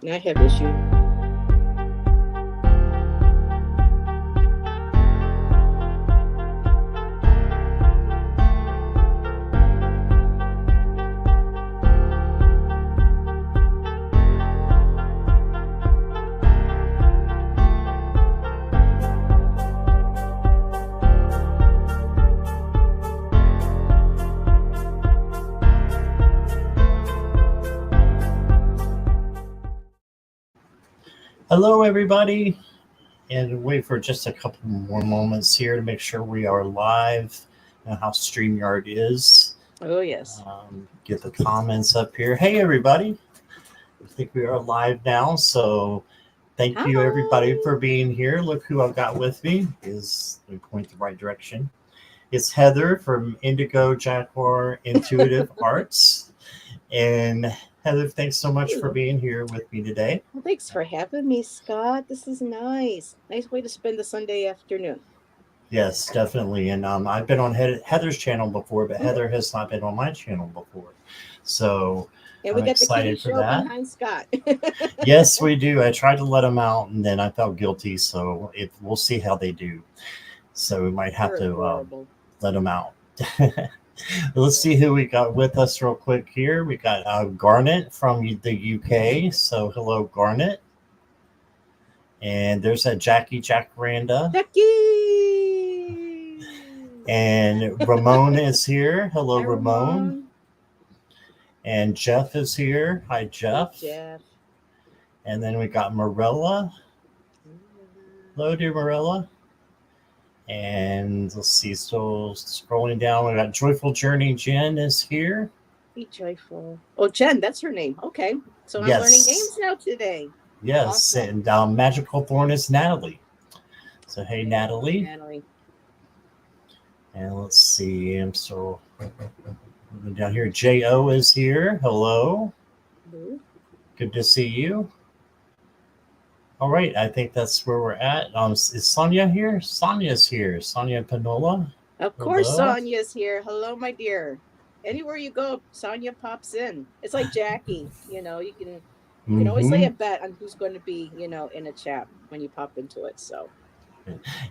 I have issues. Hello, everybody, and wait for just a couple more moments here to make sure we are live and how StreamYard is. Oh, yes. Get the comments up here. Hey, everybody. I think we are live now, so thank you, everybody, for being here. Look who I've got with me. Let me point the right direction. It's Heather from Indigo, Jaguar, Intuitive Arts. And Heather, thanks so much for being here with me today. Well, thanks for having me, Scott. This is nice. Nice way to spend the Sunday afternoon. Yes, definitely. And I've been on Heather's channel before, but Heather has not been on my channel before. So and we I'm got the kitty excited for show that. behind Scott. Yes, we do. I tried to let them out, and then I felt guilty. So we'll see how they do. So we might have to let them out. Let's see who we got with us real quick here. We got Garnet from the UK. So hello, Garnet. And there's a Jackie Jacaranda. Jackie! And Ramon is here. Hello, Hi, Ramon. And Jeff is here. Hi, Jeff. Hey, Jeff. And then we got Marilla. Hello, dear Marilla. And let's see, still scrolling down. We got Joyful Journey. Jen is here. Be joyful. Oh, Jen, that's her name. Okay. So I'm learning names now today. Yes. Awesome. And Magical Thorn is Natalie. So, hey, Natalie. Natalie. And let's see. I'm still moving down here. J.O. is here. Hello. Hello. Good to see you. All right, I think that's where we're at. Is Sonia here? Sonia's here. Sonia Panola. Of course, Sonia's here. Hello, my dear. Anywhere you go, Sonia pops in. It's like Jackie. You can always lay a bet on who's going to be, in a chat when you pop into it. So.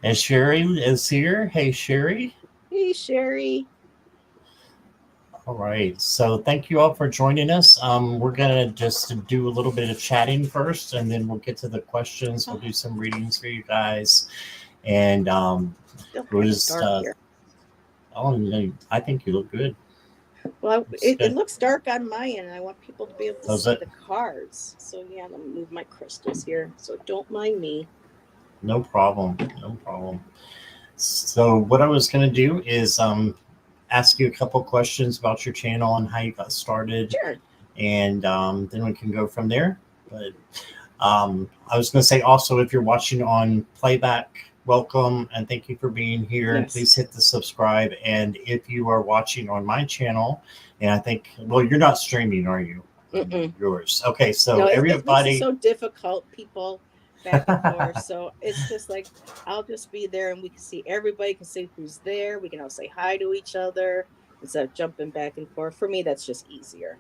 And Sherry is here. Hey, Sherry. Hey, Sherry. All right. So thank you all for joining us. We're going to just do a little bit of chatting first, and then we'll get to the questions. We'll do some readings for you guys. And we'll just, I think you look good. Well, it looks dark on my end. I want people to be able to see the cards. So, yeah, let me move my crystals here. So don't mind me. No problem. No problem. So what I was going to do is ask you a couple questions about your channel and how you got started. Sure. And then we can go from there. But I was going to say also, if you're watching on playback, welcome and thank you for being here. Yes. Please hit the subscribe. And if you are watching on my channel, and I think, well, you're not streaming, are you? Yours. Okay, so everybody. It's so difficult, people. Back and forth. So it's just like I'll just be there and we can see everybody can see who's there. We can all say hi to each other instead of jumping back and forth. For me, that's just easier.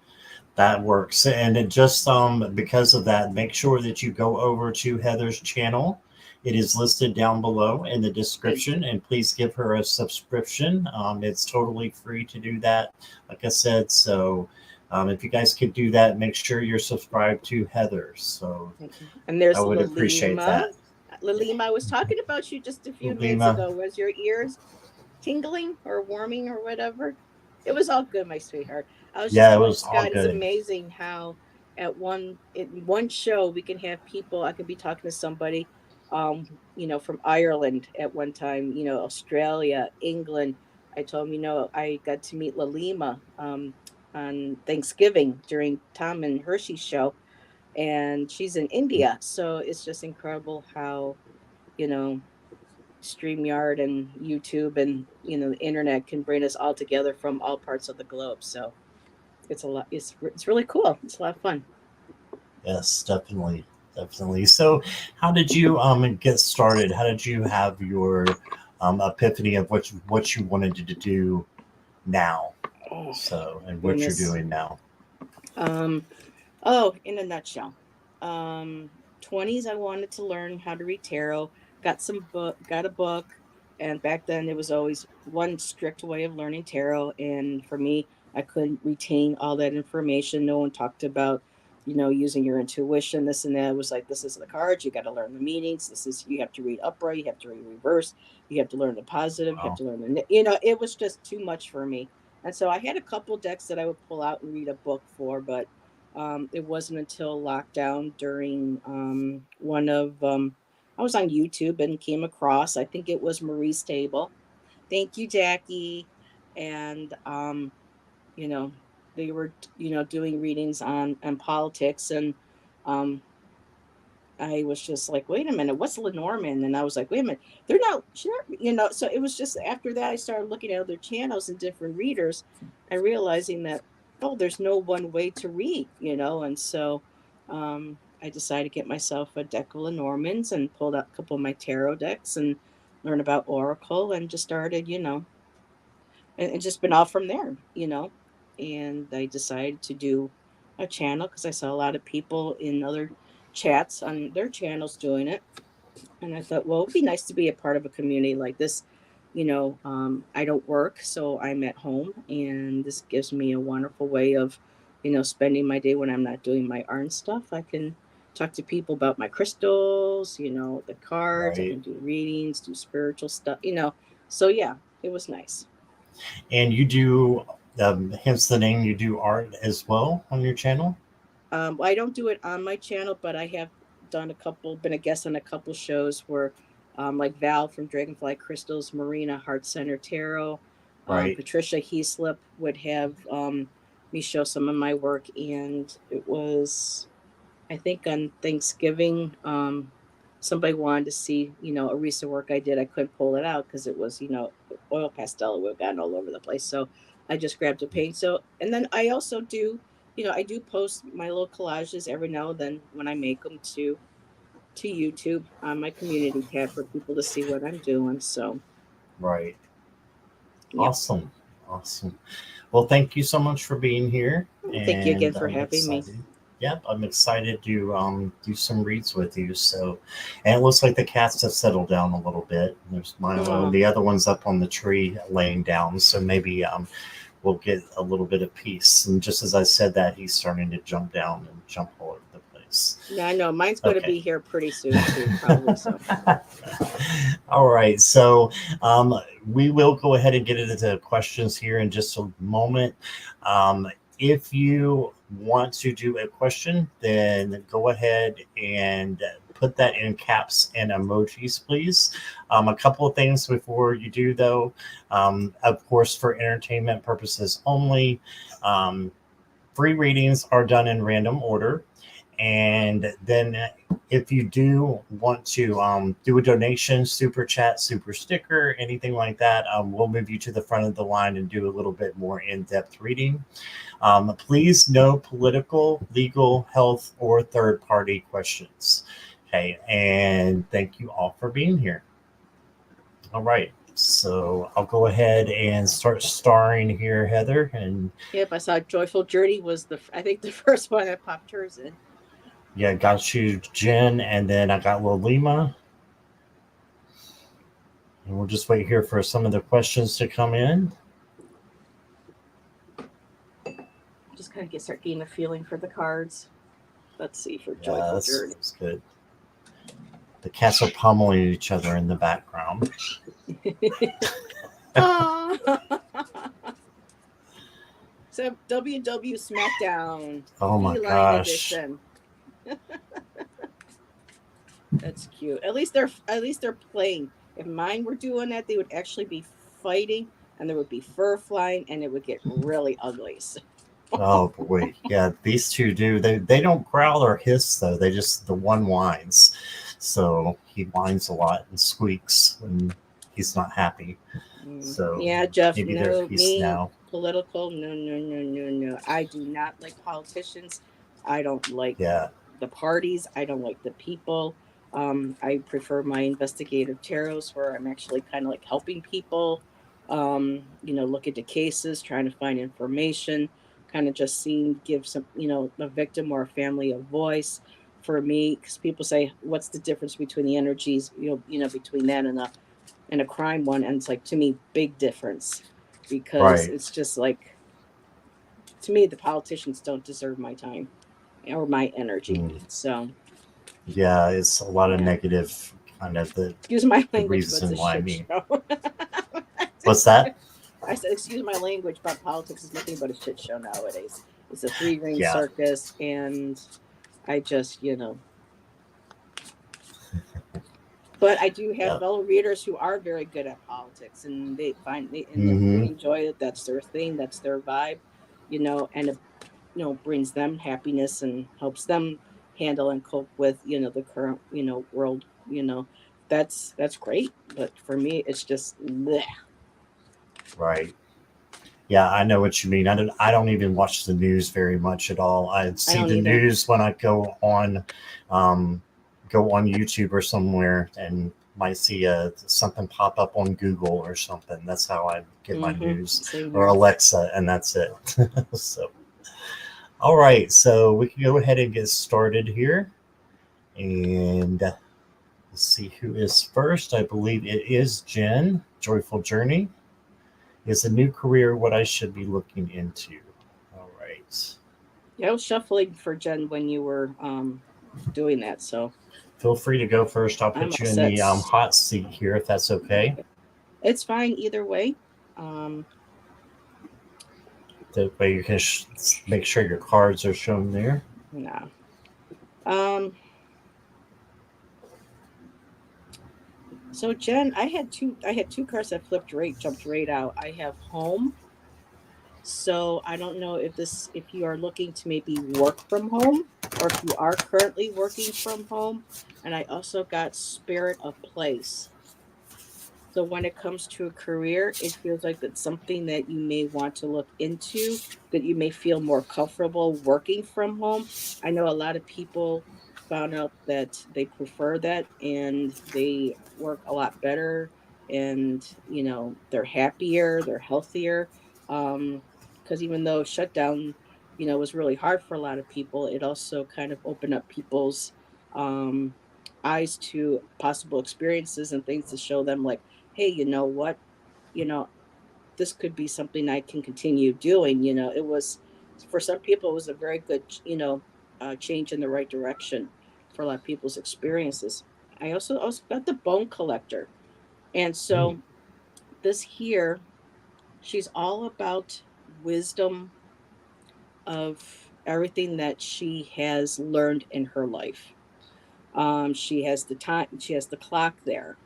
That works. And it just because of that, make sure that you go over to Heather's channel. It is listed down below in the description, and please give her a subscription. It's totally free to do that, like I said. So if you guys could do that, make sure you're subscribed to Heather. So and there's I would Lalima. appreciate that. Lalima, I was talking about you just a few minutes ago. Was your ears tingling or warming or whatever? It was all good, my sweetheart. I was just it was all good. It's amazing how in one show we can have people. I could be talking to somebody, from Ireland at one time, Australia, England. I told him, I got to meet Lalima on Thanksgiving during Tom and Hershey's show, and she's in India. So it's just incredible how, StreamYard and YouTube and, the internet can bring us all together from all parts of the globe. So it's a lot. It's really cool. It's a lot of fun. Yes, definitely. So how did you get started? How did you have your epiphany of what you wanted to do now? So, and what you're doing now. In a nutshell, um 20s I wanted to learn how to read tarot. Got a book, and back then it was always one strict way of learning tarot, and for me I couldn't retain all that information. No one talked about, using your intuition, this and that. It was like, this is the cards, you got to learn the meanings. This is, you have to read upright, you have to read reverse, you have to learn the positive, you have Wow. to learn it was just too much for me. And so I had a couple decks that I would pull out and read a book for, but it wasn't until lockdown during one of I was on YouTube and came across, I think it was Marie's Table. Thank you, Jackie. And you know, they were doing readings on politics, and um I was just like, wait a minute, what's Lenormand? And I was like, wait a minute, they're not, sure, So it was just after that I started looking at other channels and different readers, and realizing that, oh, there's no one way to read, And so I decided to get myself a deck of Lenormands and pulled out a couple of my tarot decks and learn about Oracle, and just started, and just been off from there. And I decided to do a channel because I saw a lot of people in other chats on their channels doing it. And I thought, well, it'd be nice to be a part of a community like this. I don't work, so I'm at home, and this gives me a wonderful way of, spending my day when I'm not doing my art stuff. I can talk to people about my crystals, the cards. I Right. can do readings, do spiritual stuff. So yeah, it was nice. And you do, hence the name, you do art as well on your channel? I don't do it on my channel, but I have been a guest on a couple shows where, like Val from Dragonfly Crystals, Marina Heart Center Tarot, Right. Patricia Heaslip would have me show some of my work, and it was, I think, on Thanksgiving. Somebody wanted to see, a recent work I did. I couldn't pull it out because it was, oil pastel. It would have gotten all over the place. So I just grabbed a paint. So, and then I also do, I do post my little collages every now and then when I make them to YouTube on my community tab for people to see what I'm doing. So, Right. yep. Awesome. Awesome. Well, thank you so much for being here, Thank you again and for I'm having me. excited. Yep, I'm excited to do some reads with you. So, and it looks like the cats have settled down a little bit. There's Milo, and Oh, the other one's up on the tree laying down. So maybe we'll get a little bit of peace. And just as I said that, he's starting to jump down and jump all over the place. yeah, I know. Mine's going to Okay. be here pretty soon too, probably. So, All right. So we will go ahead and get into questions here in just a moment. If you want to do a question, then go ahead and put that in caps and emojis, please. A couple of things before you do, though. Of course, for entertainment purposes only, um, free readings are done in random order. And then if you do want to do a donation, super chat, super sticker, anything like that, we'll move you to the front of the line and do a little bit more in-depth reading. Please, no political, legal, health, or third-party questions. Okay, and thank you all for being here. All right, so I'll go ahead and start starring here, Heather, and yep, I saw Joyful Journey was I think the first one that popped hers in. yeah, got you, Jen, and then I got Lolima. And we'll just wait here for some of the questions to come in. Just kind of start getting a feeling for the cards. Let's see, for Yeah, Joyful Journey. that's good. The cats are pummeling each other in the background. Oh. So WW SmackDown Oh my Feline gosh. Edition. That's cute. At least they're playing. If mine were doing that, they would actually be fighting, and there would be fur flying, and it would get really ugly. So, Oh boy. Yeah, these two do. They don't growl or hiss though. They just the one whines. So he whines a lot and squeaks when he's not happy. So yeah, Jeff. maybe they're at No, peace me now. political. No, no, no, no, no. I do not like politicians. I don't like Yeah. the parties. I don't like the people. I prefer my investigative tarots where I'm actually kind of like helping people, look into cases, trying to find information, kind of just seeing, give some, a victim or a family a voice. for me, because people say, what's the difference between the energies, between that and a crime one? And it's like, to me, big difference, because Right. it's just like, to me, the politicians don't deserve my time or my energy. Mm. So, Yeah, it's a lot of yeah. negative kind of Excuse my the language, but it's a reason why. I shit mean, show. what's that? I said, excuse my language, but politics is nothing but a shit show nowadays. It's a three-ring Yeah. circus, and I just, but I do have Yeah. fellow readers who are very good at politics, and they Hmm. enjoy it. That's their thing. That's their vibe, and it, brings them happiness and helps them handle and cope with, the current, world. That's great. But for me, it's just bleh. Right. Yeah, I know what you mean. I don't even watch the news very much at all. I I see don't the either. news when I um, go on YouTube or somewhere and might see something pop up on Google or something. That's how I get my news, Same or here. Alexa, and that's it. So, all right, so we can go ahead and get started here, and let's see who is first. I believe it is Jen. Joyful Journey. Is a new career what I should be looking into? All right. Yeah, I was shuffling for Jen when you were doing that, so Feel free to go first. I'll I'm put all you in set. the hot seat here if that's okay. Okay. It's fine either way. Um, That way you can make sure your cards are shown there. nah. Um, so Jen, I had two cards that jumped right out. I have home. So I don't know if you are looking to maybe work from home, or if you are currently working from home. And I also got spirit of place. So when it comes to a career, it feels like that's something that you may want to look into, that you may feel more comfortable working from home. I know a lot of people found out that they prefer that, and they work a lot better, and they're happier, they're healthier. Because even though shutdown, was really hard for a lot of people, it also kind of opened up people's um eyes to possible experiences and things to show them, like, hey, you know what? You know, this could be something I can continue doing. It was, for some people, it was a very good, change in the right direction for a lot of people's experiences. I also got the bone collector. And Hmm. so this here, she's all about wisdom of everything that she has learned in her life. She has the time, she has the clock there,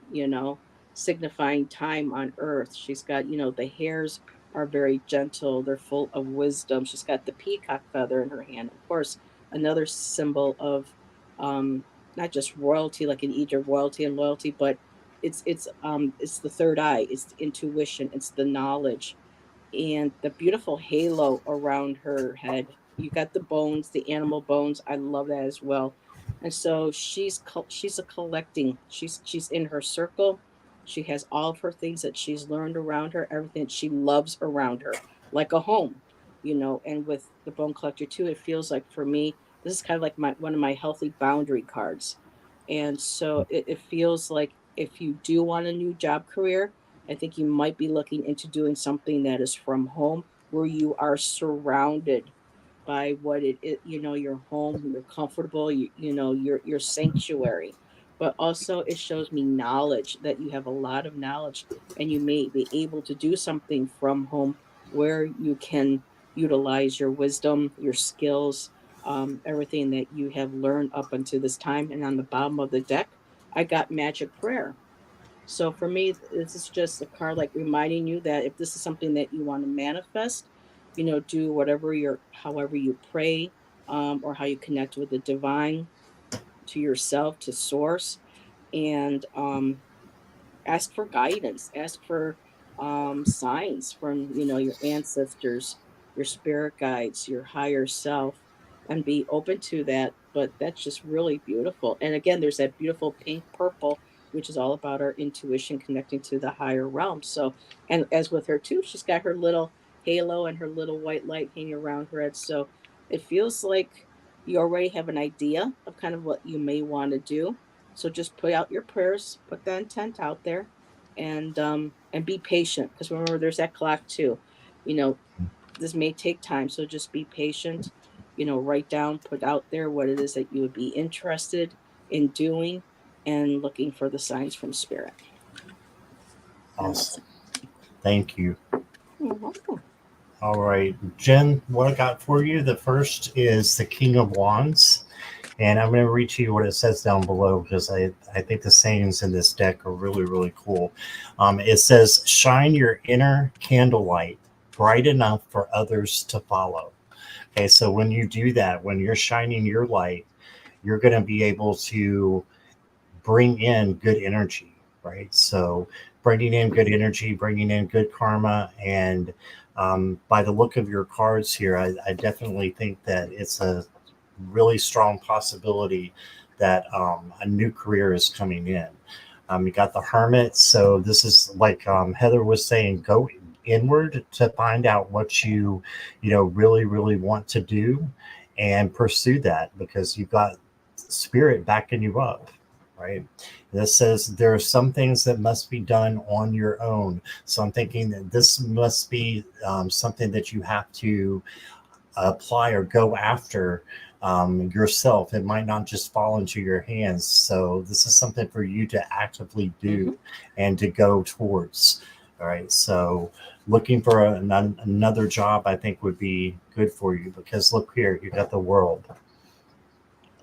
signifying time on earth. She's got, the hairs are very gentle, they're full of wisdom. She's got the peacock feather in her hand. Of course, another symbol of not just royalty, like in Egypt, royalty and loyalty, but it's the third eye, it's the intuition, it's the knowledge, and the beautiful halo around her head. You got the bones, the animal bones. I love that as well. And so she's a collecting. She's in her circle. She has all of her things that she's learned around her, everything that she loves around her, like a home, And with the bone collector too, it feels like, for me, this is kind of like my one of my healthy boundary cards. And so it feels like, if you do want a new job career, I think you might be looking into doing something that is from home, where you are surrounded by what it is, your home, you're comfortable, your sanctuary. But also it shows me knowledge, that you have a lot of knowledge, and you may be able to do something from home where you can utilize your wisdom, your skills, everything that you have learned up until this time. And on the bottom of the deck, I got magic prayer. So for me, this is just a card, like, reminding you that if this is something that you want to manifest, do however you pray, or how you connect with the divine, to yourself, to source, and ask for guidance, ask for signs from, your ancestors, your spirit guides, your higher self, and be open to that. But that's just really beautiful. And again, there's that beautiful pink purple, which is all about our intuition, connecting to the higher realm. So, and as with her too, she's got her little halo and her little white light hanging around her head. So it feels like You already have an idea of kind of what you may want to do. So just put out your prayers, put the intent out there, and be patient because remember there's that clock too. You know, this may take time, so just be patient. Write down, put out there what it is that you would be interested in doing and looking for the signs from spirit. And that's Awesome. it. Thank you. You're welcome. All right, Jen, what I got for you? The first is the King of Wands. And I'm going to read to you what it says down below because I think the sayings in this deck are really, really cool. It says, shine your inner candlelight bright enough for others to follow. Okay, so when you do that, when you're shining your light, you're going to be able to bring in good energy, right? So bringing in good energy, bringing in good karma. And by the look of your cards here, I definitely think that it's a really strong possibility that a new career is coming in. You got the Hermit. So this is like Heather was saying, go inward to find out what really, really want to do and pursue that because you've got spirit backing you up, right? This says there are some things that must be done on your own. So I'm thinking that this must be something that you have to apply or go after yourself. It might not just fall into your hands. So this is something for you to actively do and to go towards. All right. So looking for another job, I think would be good for you because look here, you got the World.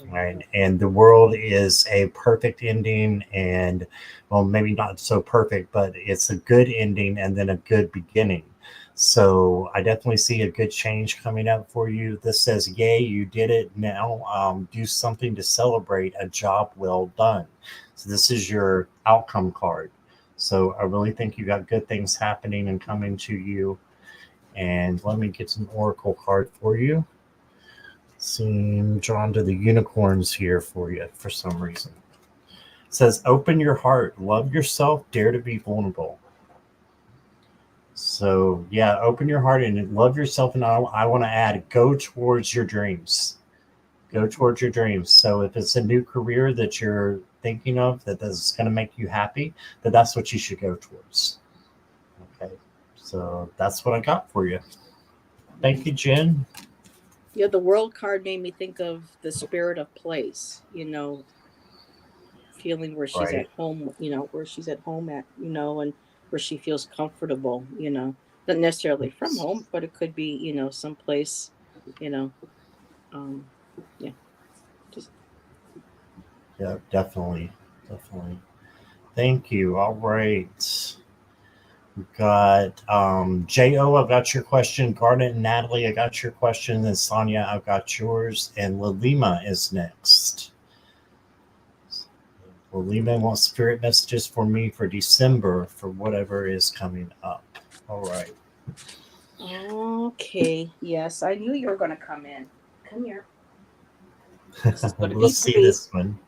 Right. And the World is a perfect ending and, well, maybe not so perfect, but it's a good ending and then a good beginning. So I definitely see a good change coming up for you. This says, yay, you did it. Now do something to celebrate a job well done. So this is your outcome card. So I really think you got good things happening and coming to you. And let me get an oracle card for you. Seem drawn to the unicorns here for you for some reason. It says, open your heart, love yourself, dare to be vulnerable. So yeah, open your heart and love yourself. And I want to add, go towards your dreams. Go towards your dreams. So if it's a new career that you're thinking of that is going to make you happy, that's what you should go towards. Okay. So that's what I got for you. Thank you, Jen. Yeah, the World card made me think of the spirit of place, feeling where she's at Right. home, where she's at home at, and where she feels comfortable, not necessarily from home, but it could be, someplace, you know, um, yeah, just Yeah, definitely. Definitely. Thank you. All right. We've got Jo, I've got your question. Garnet and Natalie, I got your question. And Sonia, I've got yours. And Lalima is next. Lalima wants spirit messages for me for December for whatever is coming up. All right. okay. Yes, I knew you were going to come in. Come here. This is going to be Let's see brief. this one.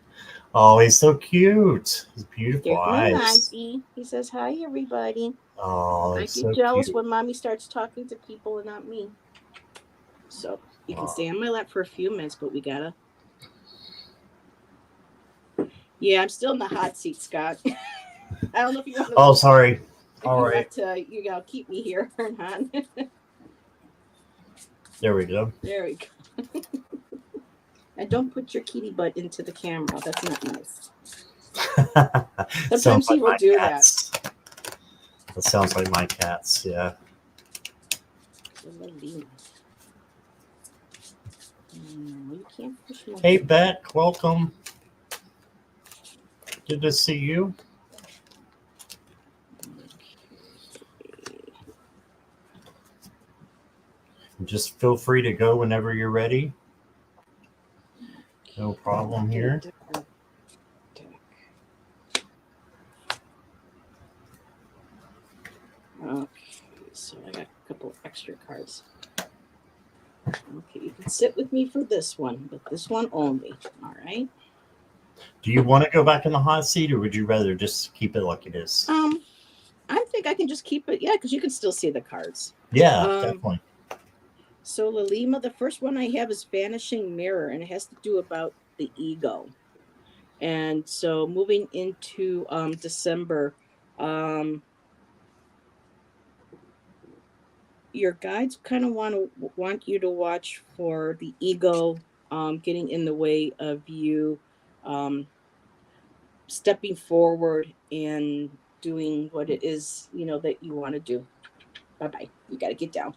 Oh, he's so cute. His beautiful There's my eyes. Nazi. He says, hi, everybody. Oh, I it's get so jealous cute. when mommy starts talking to people and not me. So you can Oh, stay on my lap for a few minutes, but we gotta. Yeah, I'm still in the hot seat, Scott. I don't know if you want to. oh sorry. If All you right. want to, keep me here or not. There we go. There we go. And don't put your kitty butt into the camera. That's not nice. Sounds Sometimes he like will my do that. cats. That sounds like my cats. Yeah. You can't push my. Hey, Beck. Welcome. Good to see you. Just feel free to go whenever you're ready. No problem here. Okay, so I got a couple extra cards. Okay, you can sit with me for this one, but this one only. All right. Do you want to go back in the hot seat, or would you rather just keep it like it is? I think I can just keep it. Yeah, because you can still see the cards. Yeah, definitely. So Lalima, the first one I have is Vanishing Mirror, and it has to do about the ego. And so moving into December, um, your guides kind of want you to watch for the ego getting in the way of you um, stepping forward and doing what it is that you want to do. Bye bye. You got to get down.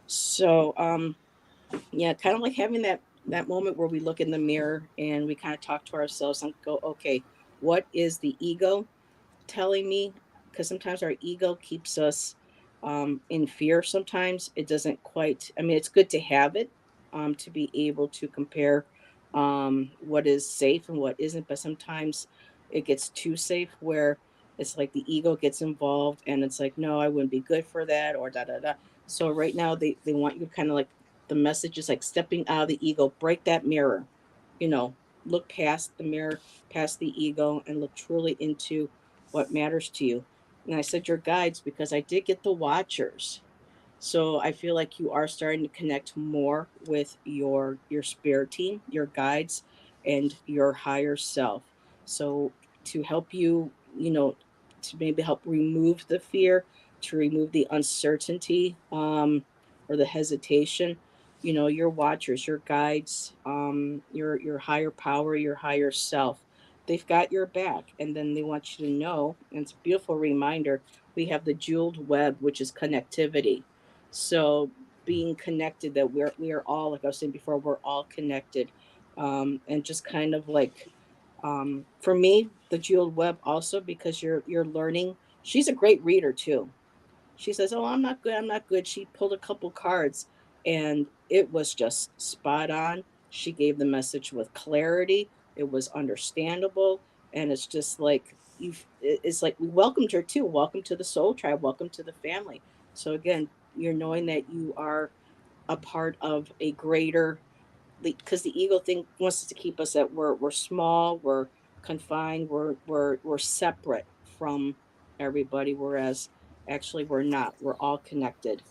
So yeah, kind of like having that moment where we look in the mirror and we kind of talk to ourselves and go, okay, what is the ego telling me? Because sometimes our ego keeps us in fear. Sometimes it doesn't quite. I mean, it's good to have it to be able to compare what is safe and what isn't. But sometimes it gets too safe where it's like the ego gets involved and it's like, no, I wouldn't be good for that or da da da. So right now they want you kind of like the message is like stepping out of the ego, break that mirror, you know, look past the mirror, past the ego, and look truly into what matters to you. And I said your guides because I did get the watchers. So I feel like you are starting to connect more with your spirit team, your guides, and your higher self. So to help you, to maybe help remove the fear, to remove the uncertainty, or the hesitation, your watchers, your guides, your higher power, your higher self. They've got your back, and then they want you to know. And it's a beautiful reminder. We have the jeweled web, which is connectivity, so being connected, that we are all, like I was saying before, we're all connected, and just kind of like, for me, the jeweled web also because you're learning. She's a great reader too. She says, "Oh, I'm not good. I'm not good." She pulled a couple cards, and it was just spot on. She gave the message with clarity. It was understandable, and it's just like it's like we welcomed her too. Welcome to the soul tribe. Welcome to the family. So again, you're knowing that you are a part of a greater, because the ego thing wants to keep us at we're small, we're confined, we're separate from everybody, whereas actually we're not. We're all connected.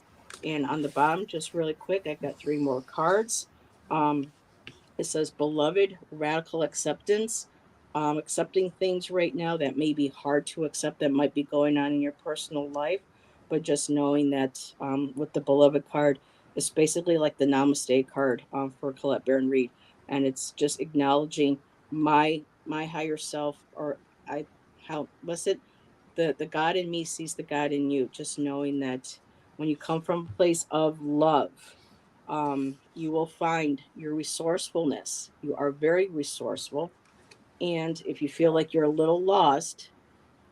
And on the bottom, just really quick, I got three more cards. Um, it says, beloved, radical acceptance. Accepting things right now that may be hard to accept, that might be going on in your personal life, but just knowing that with the beloved card, it's basically like the namaste card for Colette Baron Reed. And it's just acknowledging my higher self, or I, how, what's it? The God in me sees the God in you. Just knowing that when you come from a place of love, you will find your resourcefulness. You are very resourceful. And if you feel like you're a little lost,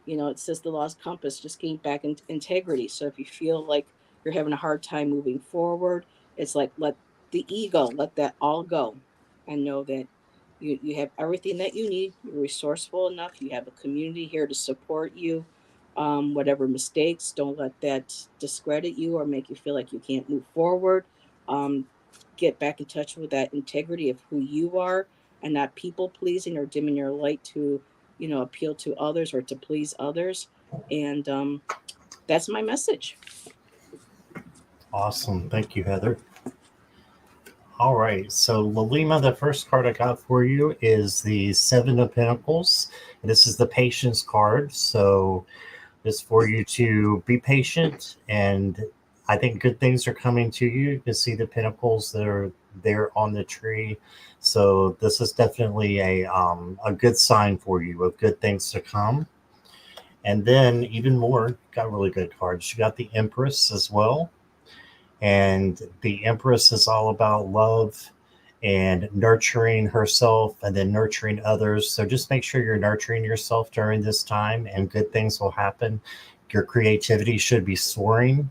it says the lost compass, just gain back in integrity. So if you feel like you're having a hard time moving forward, it's like let the ego, let that all go, and know that you have everything that you need. You're resourceful enough. You have a community here to support you. Whatever mistakes, don't let that discredit you or make you feel like you can't move forward. Um, get back in touch with that integrity of who you are, and not people pleasing or dimming your light to appeal to others or to please others. And that's my message. Awesome. Thank you, Heather. All right. So, Lalima, the first card I got for you is the Seven of Pentacles. This is the patience card. So, it's for you to be patient, and I think good things are coming to you. You can see the pentacles that are there on the tree. So, this is definitely a good sign for you of good things to come. And then, even more, got really good cards. You got the Empress as well. And the Empress is all about love and nurturing herself and then nurturing others. So just make sure you're nurturing yourself during this time, and good things will happen. Your creativity should be soaring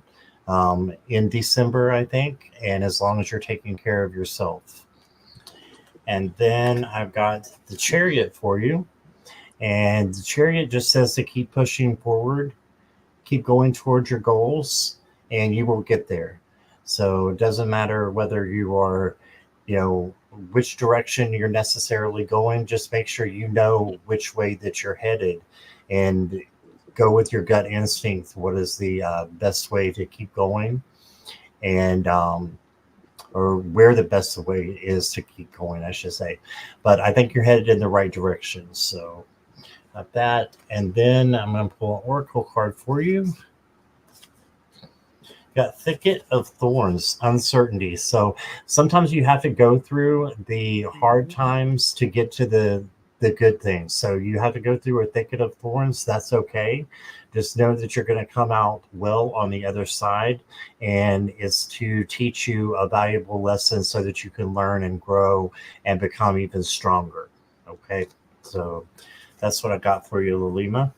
in December, I think, and as long as you're taking care of yourself. And then I've got the Chariot for you. And the Chariot just says to keep pushing forward, keep going towards your goals, and you will get there. So it doesn't matter whether you are, which direction you're necessarily going. Just make sure you know which way that you're headed, and go with your gut instinct. What is the best way to keep going? and or where the best way is to keep going, I should say. But I think you're headed in the right direction. So got that, and then I'm going to pull an oracle card for you. Got thicket of thorns, uncertainty. So sometimes you have to go through the hard times to get to the good things. So you have to go through a thicket of thorns. That's okay. Just know that you're going to come out well on the other side, and it's to teach you a valuable lesson so that you can learn and grow and become even stronger. Okay, so that's what I got for you, Lilima.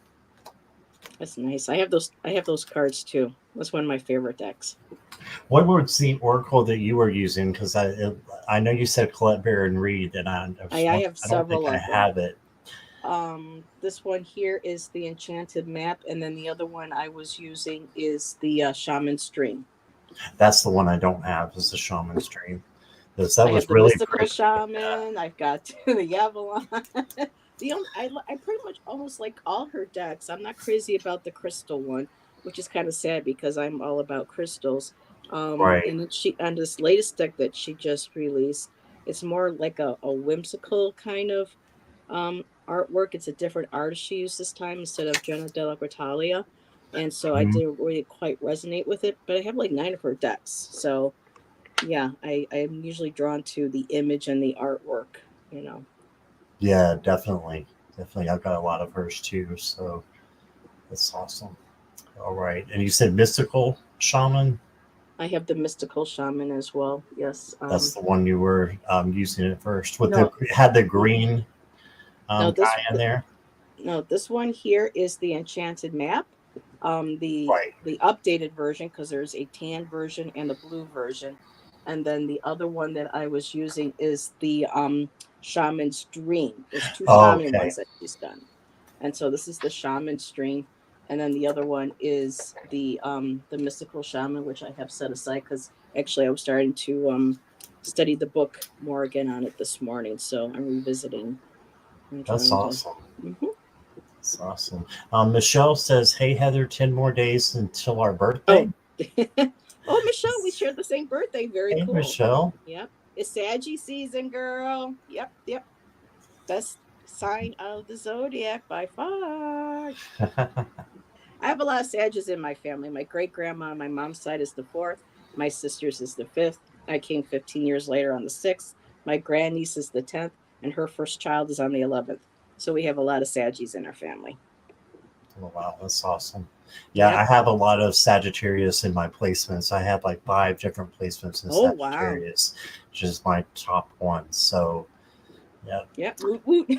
That's nice. I have those cards too. That's one of my favorite decks. What was the oracle that you were using? Because I know you said collect, bear, and read, and I have I don't think several I of them. have it. This one here is the enchanted map, and then the other one I was using is the shaman string. That's the one I don't have. Is the shaman stream? Because that I have was the really mystical pretty. shaman. I've got the Avalon. I pretty much almost like all her decks. I'm not crazy about the crystal one, which is kind of sad because I'm all about crystals. Right. And then she on this latest deck that she just released, it's more like a whimsical kind of artwork. It's a different artist she used this time instead of Jenna Della Gratalia, and so I Mhm. didn't really quite resonate with it. But I have like 9 of her decks, so yeah, I am usually drawn to the image and the artwork, you know. Yeah, definitely. Definitely. I've got a lot of hers too. So that's awesome. All right. And you said mystical shaman? I have the mystical shaman as well. Yes. That's the one you were using at first. With the No, had the n- green no, guy in there. no, this one here is the enchanted map. The Right. updated version, because there's a tan version and a blue version, and then the other one that I was using is the shaman's dream. There's two Oh, shaman okay. ones that she's done. And so this is the shaman string, and then the other one is the mystical shaman, which I have set aside because actually I was starting to study the book more again on it this morning, so I'm revisiting. I'm That's trying to. awesome. Mhm. That's awesome. Michelle says, "Hey Heather, 10 more days until our birthday." Oh, oh, Michelle, we shared the same birthday. Very Hey cool. Michelle. Yep, it's Saggy season, girl. Yep, yep. Best sign of the zodiac by far. I have a lot of Sages in my family. My great grandma on my mom's side is the fourth. My sister's is the fifth. I came 15 years later on the sixth. My grandniece is the 10th, and her first child is on the 11th. So we have a lot of Sagies in our family. Oh, wow, that's awesome. Yeah, I Yep. have a lot of Sagittarius in my placements. I have like 5 different placements in Oh, wow. Sagittarius, which is my top one. So, yeah. Yep. Woot woot.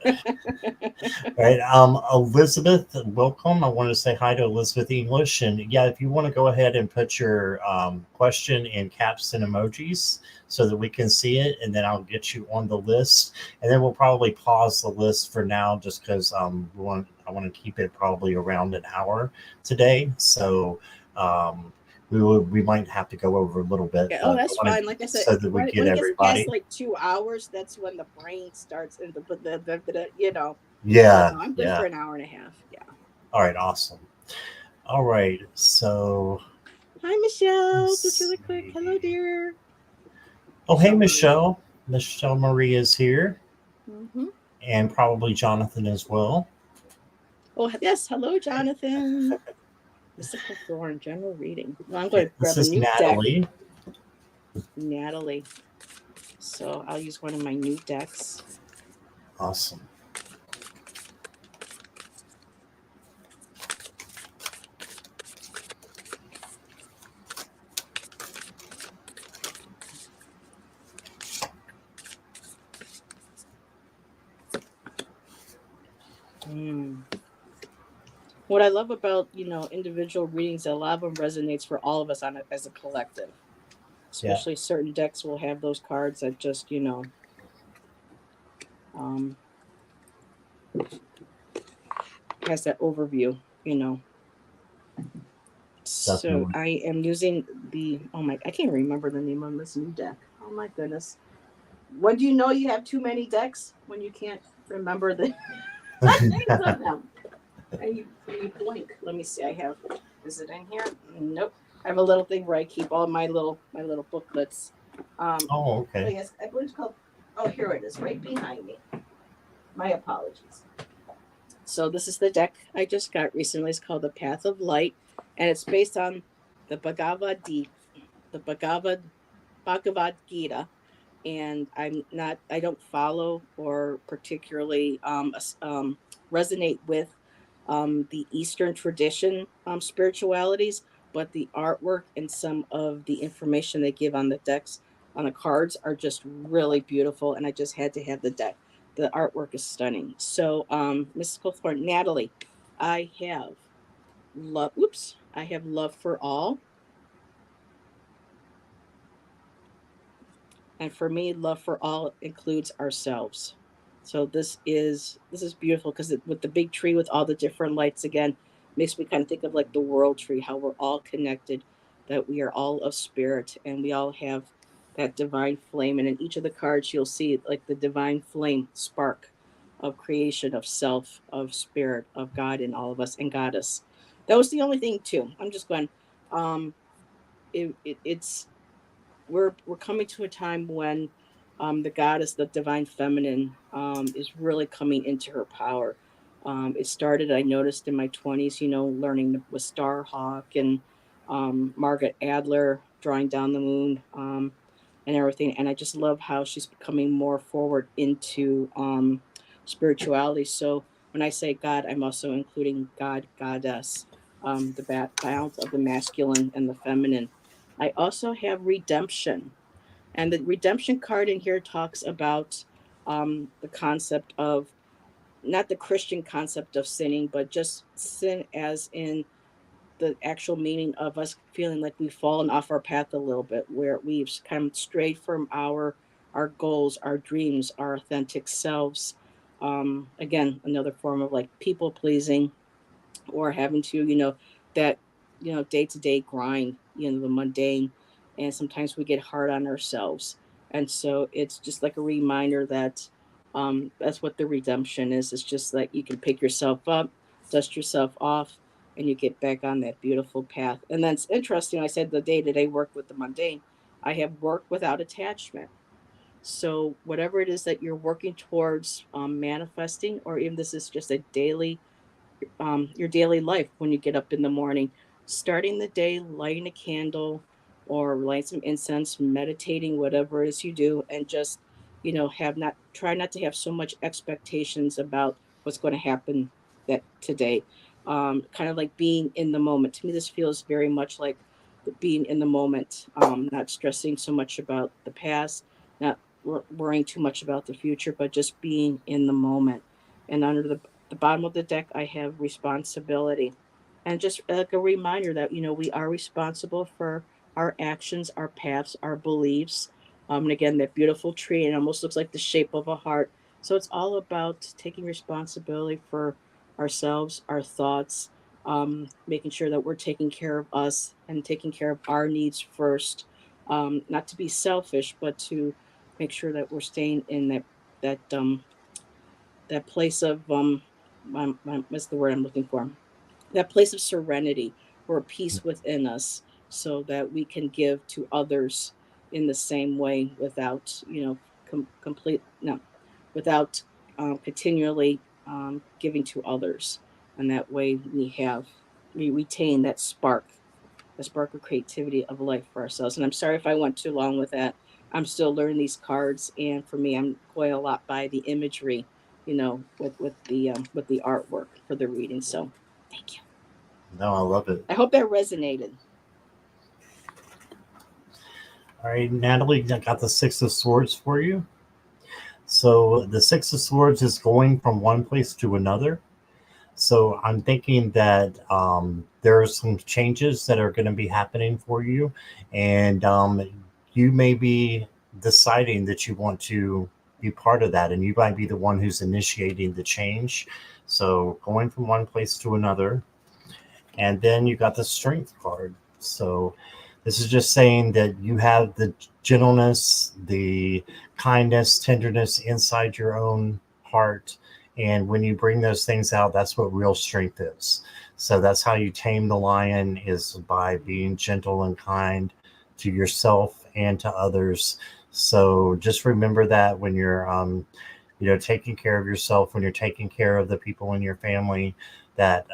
All right. Elizabeth, welcome. I want to say hi to Elizabeth English. And yeah, if you want to go ahead and put your question in caps and emojis so that we can see it, and then I'll get you on the list. And then we'll probably pause the list for now just because I want to keep it probably around an hour today. So um, we might have to go over a little bit, Yeah, oh, but I that's want fine. to Like I said, so that we get when it gets past everybody. like 2 hours, that's when the brain starts and the you know. But Yeah, no, I'm good for yeah. an hour and a half. Yeah. All right, awesome. All right, so Hi, Michelle. Just let's really quick. Hello, see. dear. Oh, hey, Michelle Marie. Michelle. Michelle Marie is here, Mm-hmm. and probably Jonathan as well. Oh, yes. Hello, Jonathan. Mystical Thorn, general reading. Well, I'm Okay, going to this grab a is new deck, Natalie. Natalie. So I'll use one of my new decks. Awesome. Mm. What I love about individual readings, a lot of them resonates for all of us on it as a collective. Yeah, Especially certain decks will have those cards that just um, has that overview. So definitely. I am using I can't remember the name of this new deck. Oh my goodness. When do you know you have too many decks? When you can't remember the names of them. And you blink. Let me see. Is it in here? Nope. I have a little thing where I keep all my little booklets. Oh, So okay. yes, I believe it's called. Oh, here it is, right behind me. My apologies. So this is the deck I just got recently. It's called the Path of Light, and it's based on the Bhagavad Gita. And I don't follow or particularly resonate with the Eastern tradition spiritualities, but the artwork and some of the information they give on the decks on the cards are just really beautiful. And I just had to have the deck. The artwork is stunning. So, Mystical Thorn, Natalie, I have love. Oops, I have love for all. And for me, love for all includes ourselves. So this is beautiful because with the big tree with all the different lights again makes me kind of think of like the world tree, how we're all connected, that we are all of spirit and we all have that divine flame. And in each of the cards you'll see like the divine flame spark of creation, of self, of spirit, of God in all of us and goddess. That was the only thing too. I'm just going um it's we're coming to a time when the goddess, the divine feminine, is really coming into her power. It started, I noticed in my 20s, learning with Starhawk and Margaret Adler drawing down the moon and everything. And I just love how she's becoming more forward into spirituality. So when I say God, I'm also including God, goddess, the balance of the masculine and the feminine. I also have redemption. And the redemption card in here talks about the concept of not the Christian concept of sinning, but just sin as in the actual meaning of us feeling like we've fallen off our path a little bit, where we've kind of strayed from our goals, our dreams, our authentic selves. Again, another form of like people pleasing or having to, that, day to day grind, the mundane. And sometimes we get hard on ourselves. And so it's just like a reminder that that's what the redemption is. It's just like you can pick yourself up, dust yourself off, and you get back on that beautiful path. And then it's interesting. I said the day to day work with the mundane. I have work without attachment. So, whatever it is that you're working towards manifesting, or even this is just a daily your daily life when you get up in the morning, starting the day, lighting a candle or light some incense, meditating, whatever it is you do, and just, have not try not to have so much expectations about what's going to happen that today. Kind of like being in the moment. To me, this feels very much like being in the moment, not stressing so much about the past, not worrying too much about the future, but just being in the moment. And under the bottom of the deck, I have responsibility. And just like a reminder that, we are responsible for our actions, our paths, our beliefs. And again, that beautiful tree, and it almost looks like the shape of a heart. So it's all about taking responsibility for ourselves, our thoughts, making sure that we're taking care of us and taking care of our needs first. Not to be selfish, but to make sure that we're staying in that place of what's the word I'm looking for? That place of serenity or peace within us, so that we can give to others in the same way without complete no, without continually giving to others, and that way we retain that spark, the spark of creativity of life for ourselves. And I'm sorry if I went too long with that. I'm still learning these cards, and for me, I'm going a lot by the imagery, with the artwork for the reading. So, thank you. No, I love it. I hope that resonated. All right, Natalie, I got the Six of Swords for you. So the Six of Swords is going from one place to another. So I'm thinking that there are some changes that are going to be happening for you, and you may be deciding that you want to be part of that, and you might be the one who's initiating the change. So going from one place to another, and then you got the Strength card. So this is just saying that you have the gentleness, the kindness, tenderness inside your own heart, And when you bring those things out, that's what real strength is. So that's how you tame the lion, is by being gentle and kind to yourself and to others. So just remember that when you're taking care of yourself, when you're taking care of the people in your family, that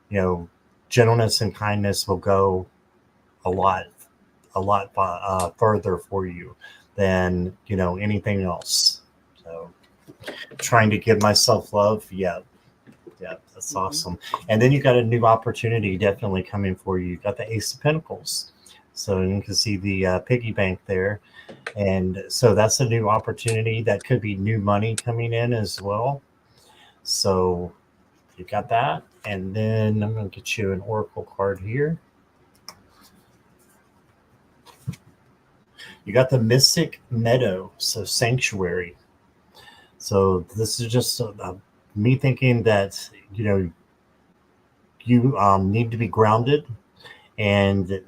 you know gentleness and kindness will go a lot further for you than anything else. So trying to give myself love, yeah, yeah, that's Hmm. awesome. And then you got a new opportunity definitely coming for you. You got the Ace of Pentacles, so you can see the piggy bank there. And so that's a new opportunity. That could be new money coming in as well. So you got that. And then I'm going to get you an oracle card here. You got the Mystic Meadow, so Sanctuary. So this is just me thinking that you need to be grounded, and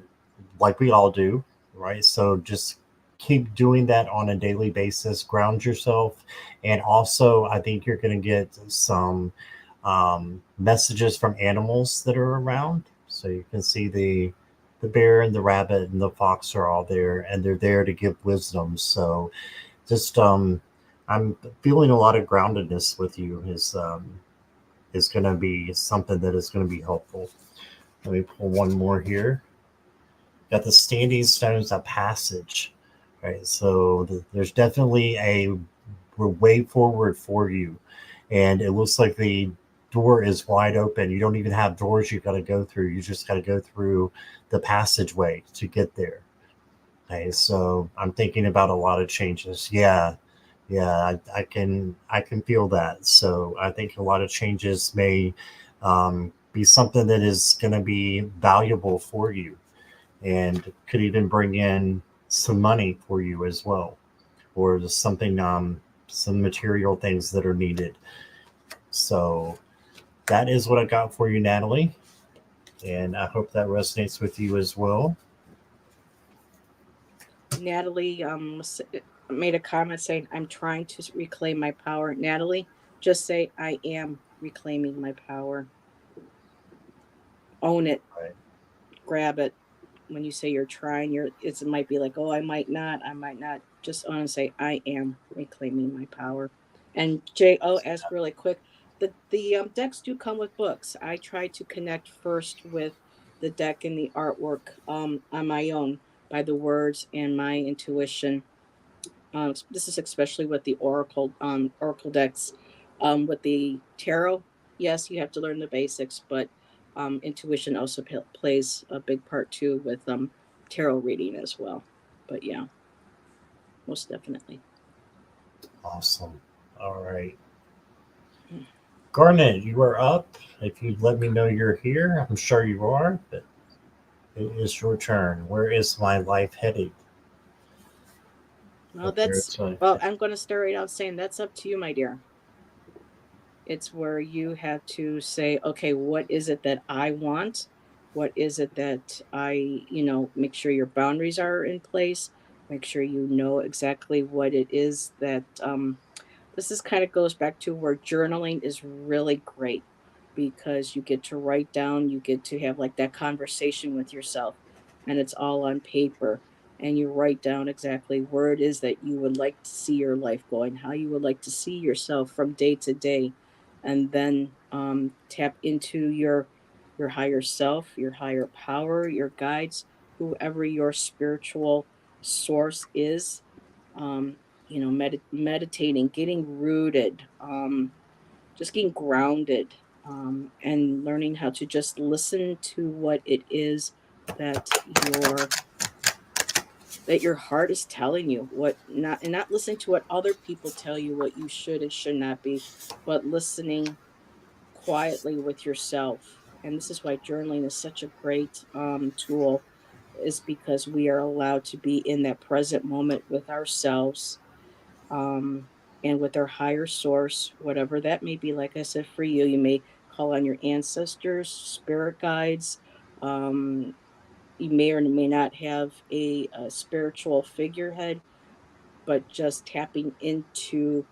like we all do, right? So just keep doing that on a daily basis. Ground yourself, and also I think you're going to get some messages from animals that are around. So you can see the bear and the rabbit and the fox are all there, and they're there to give wisdom. So just I'm feeling a lot of groundedness with you is going to be something that is going to be helpful. Let me pull one more here. Got the standing stones of passage, right? So there's definitely a way forward for you, and it looks like the door is wide open. You don't even have doors you got to go through. You just got to go through the passageway to get there. Okay, so I'm thinking about a lot of changes. Yeah, yeah, I can feel that. So I think a lot of changes may be something that is going to be valuable for you, and could even bring in some money for you as well, or just something, some material things that are needed. So that is what I got for you, Natalie, and I hope that resonates with you as well. Natalie made a comment saying, "I'm trying to reclaim my power." Natalie, just say, "I am reclaiming my power." Own it. Right. Grab it. When you say you're trying, it might be like, "Oh, I might not. I might not." Just own and say, "I am reclaiming my power." And Jo asked really quick, the decks do come with books. I try to connect first with the deck and the artwork on my own by the words and my intuition. This is especially with the oracle decks. With the tarot, yes, you have to learn the basics, but intuition also plays a big part too with tarot reading as well. But yeah, most definitely. Awesome. All right. Garnet, you are up. If you'd let me know you're here, I'm sure you are, but it is your turn. Where is my life headed? Well, Where that's is my well. I'm going to start right out saying that's up to you, my dear. It's where you have to say, okay, what is it that I want? What is it that make sure your boundaries are in place, make sure you know exactly what it is that this is kind of goes back to where journaling is really great because you get to write down, you get to have like that conversation with yourself, and it's all on paper. And you write down exactly where it is that you would like to see your life going, how you would like to see yourself from day to day, and then tap into your higher self, your higher power, your guides, whoever your spiritual source is. Um, meditating, getting rooted, just getting grounded, and learning how to just listen to what it is that your heart is telling you, what not, and not listening to what other people tell you what you should and should not be, but listening quietly with yourself. And this is why journaling is such a great tool, is because we are allowed to be in that present moment with ourselves, um, and with our higher source, whatever that may be. Like I said, for you, you may call on your ancestors, spirit guides. Um, you may or may not have a spiritual figurehead, but just tapping into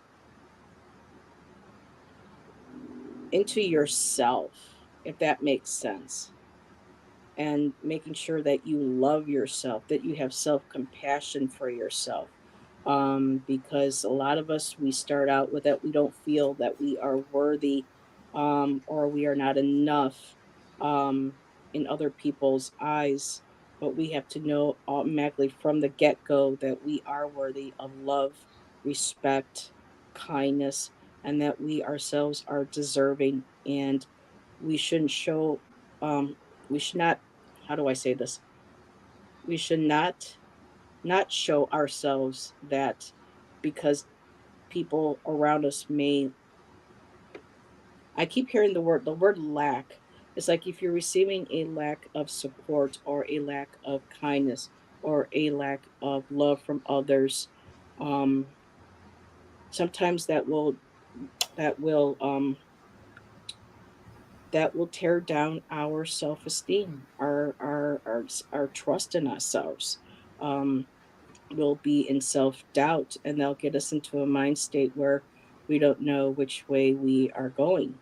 into yourself, if that makes sense, and making sure that you love yourself, that you have self compassion for yourself. Because a lot of us, we start out with that we don't feel that we are worthy, or we are not enough, um, in other people's eyes. But we have to know automatically from the get go that we are worthy of love, respect, kindness, and that we ourselves are deserving. And we shouldn't show, um, we should not, how do I say this? We should not show ourselves that, because people around us may, I keep hearing the word lack. It's like if you're receiving a lack of support or a lack of kindness or a lack of love from others, um, sometimes that will that will tear down our self-esteem, our trust in ourselves. Um, we'll be in self doubt, and they'll get us into a mind state where we don't know which way we are going,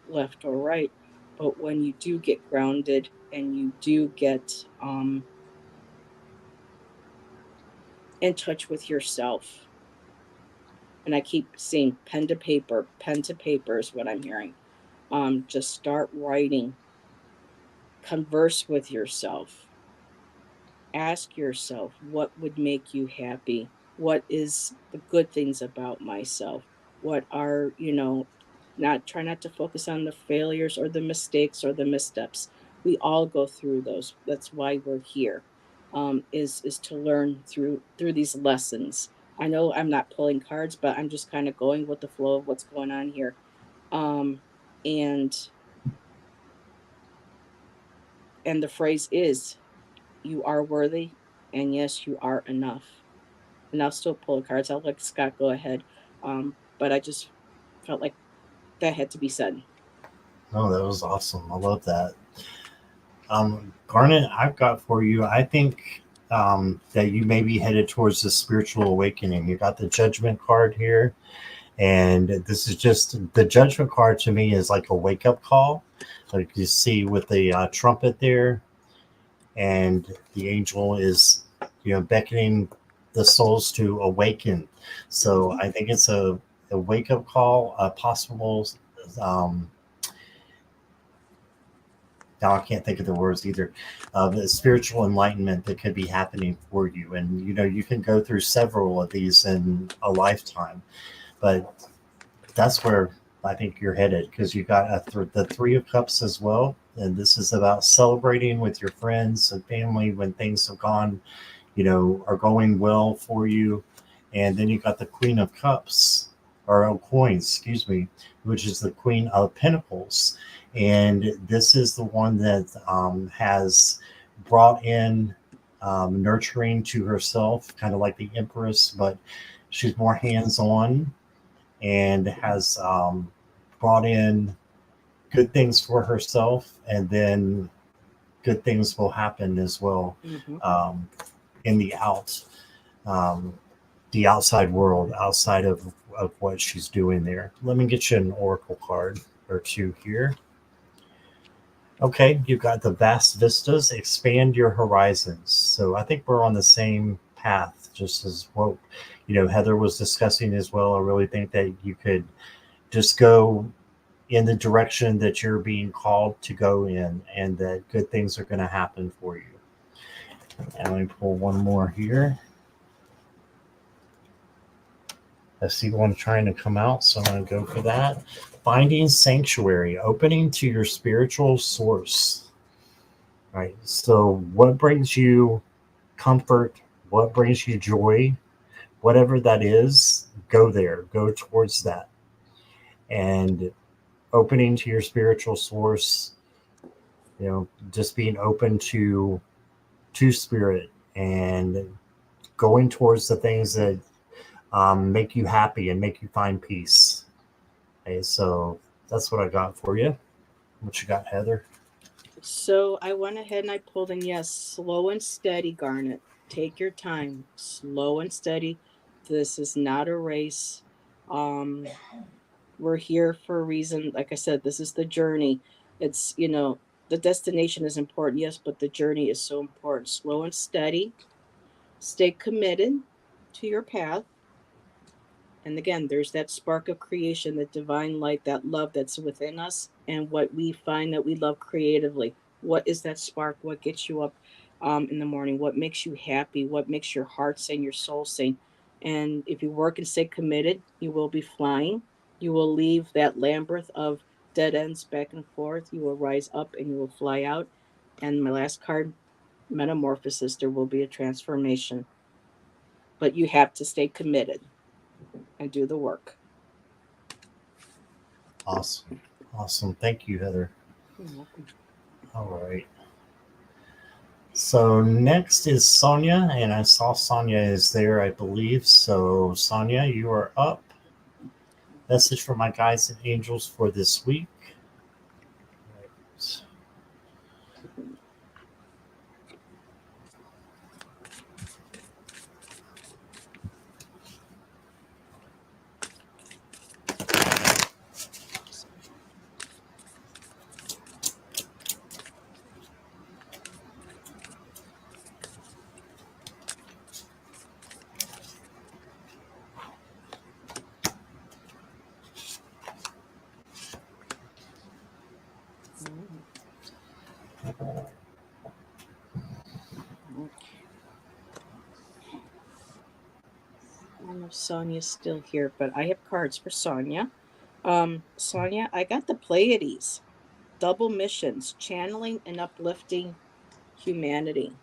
left or right. But when you do get grounded and you do get, in touch with yourself, and I keep seeing pen to paper is what I'm hearing. Just start writing, converse with yourself, ask yourself what would make you happy, what is the good things about myself, what are, not try not to focus on the failures or the mistakes or the missteps. We all go through those. That's why we're here, is to learn through these lessons. I know I'm not pulling cards, but I'm just kind of going with the flow of what's going on here. Um and and the phrase is, you are worthy, and yes, you are enough. And I'll still pull the cards. I'll let Scott go ahead. But I just felt like that had to be said. Oh, that was awesome. I love that. Garnet, I've got for you. I think that you may be headed towards the spiritual awakening. You got the Judgment card here, and this is just the Judgment card to me is like a wake up call. Like you see with the trumpet there, and the angel is, beckoning the souls to awaken. So Mhm. I think it's a wake up call, a possible. Um, Now I can't think of the words either. The spiritual enlightenment that could be happening for you, and you can go through several of these in a lifetime. But that's where I think you're headed, because you got the Three of Cups as well, and this is about celebrating with your friends and family when things have gone, are going well for you. And then you got the Queen of Cups, or coins, excuse me, which is the Queen of Pentacles. And this is the one that has brought in nurturing to herself, kind of like the Empress, but she's more hands on and has brought in good things for herself. And then good things will happen as well Mhm. um, in um, the outside world, outside of what she's doing there. Let me get you an oracle card or two here. Okay, you've got the vast vistas, expand your horizons. So I think we're on the same path, just as what Heather was discussing as well. I really think that you could just go in the direction that you're being called to go in, and that good things are going to happen for you. And let me pull one more here. I see one trying to come out, so I'm going to go for that. Finding sanctuary, opening to your spiritual source. Right. So, what brings you comfort? What brings you joy? Whatever that is, go there. Go towards that. And opening to your spiritual source, just being open to spirit and going towards the things that make you happy and make you find peace. Okay, so that's what I got for you. What you got, Heather? So I went ahead and I pulled in, yes, slow and steady, Garnet. Take your time, slow and steady. This is not a race. Um, We're here for a reason. Like I said, this is the journey. It's, the destination is important, yes, but the journey is so important. Slow and steady. Stay committed to your path. And again, there's that spark of creation, that divine light, that love that's within us, and what we find that we love creatively. What is that spark? What gets you up in the morning? What makes you happy? What makes your heart sing, your soul sing? And if you work and stay committed, you will be flying. You will leave that labyrinth of dead ends back and forth. You will rise up and you will fly out. And my last card, metamorphosis, there will be a transformation. But you have to stay committed and do the work. Awesome. Awesome. Thank you, Heather. You're welcome. All right. So next is Sonia, and I saw Sonia is there, I believe. So Sonia, you are up. Message for my guides and angels for this week. I don't know if Sonia's still here, but I have cards for Sonia. Sonia, I got the Pleiades, double missions, channeling and uplifting humanity.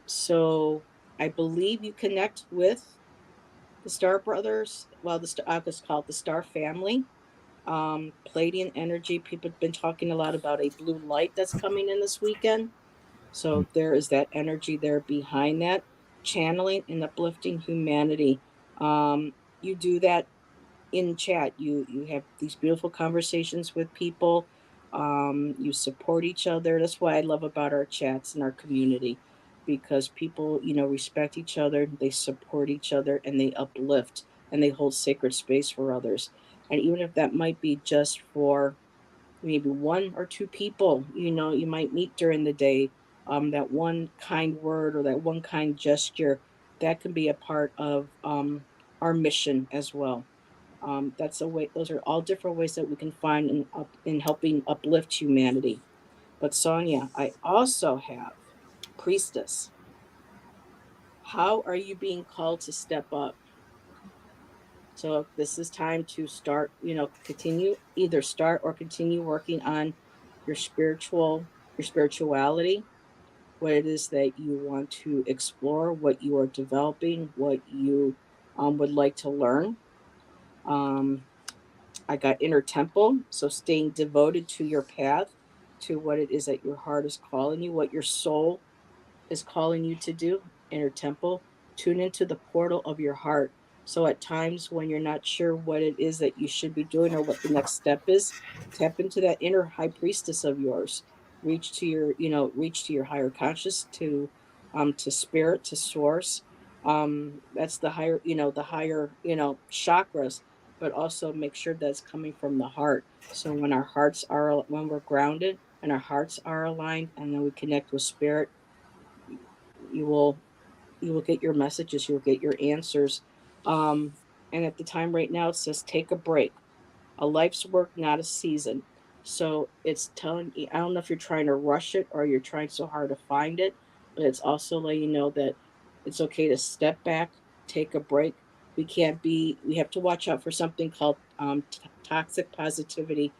So I believe you connect with the Star Brothers. Well, I was called the Star Family. Palladian energy. People have been talking a lot about a blue light that's coming in this weekend. So there is that energy there behind that, channeling and uplifting humanity. You do that in chat. You have these beautiful conversations with people. You support each other. That's what I love about our chats and our community, because people, respect each other, they support each other, and they uplift, and they hold sacred space for others. And even if that might be just for maybe one or two people, you might meet during the day, that one kind word or that one kind gesture, that can be a part of our mission as well. That's a way. Those are all different ways that we can find in helping uplift humanity. But Sonia, I also have priestess. How are you being called to step up? So this is time to start. Continue, either start or continue working on your your spirituality, what it is that you want to explore, what you are developing, what you would like to learn. Um, I got inner temple, so staying devoted to your path, to what it is that your heart is calling you, what your soul is calling you to do. Inner temple, tune into the portal of your heart. So at times when you're not sure what it is that you should be doing or what the next step is, tap into that inner high priestess of yours. Reach to your higher conscious, to spirit, to source. That's the higher, chakras, but also make sure that's coming from the heart. So when we're grounded and our hearts are aligned, and then we connect with spirit, you will you will get your messages, you will get your answers. um and at the time right now, it says take a break, a life's work, not a season. So it's telling you, I don't know if you're trying to rush it or you're trying so hard to find it, but it's also letting you know that it's okay to step back, take a break. We have to watch out for something called toxic positivity,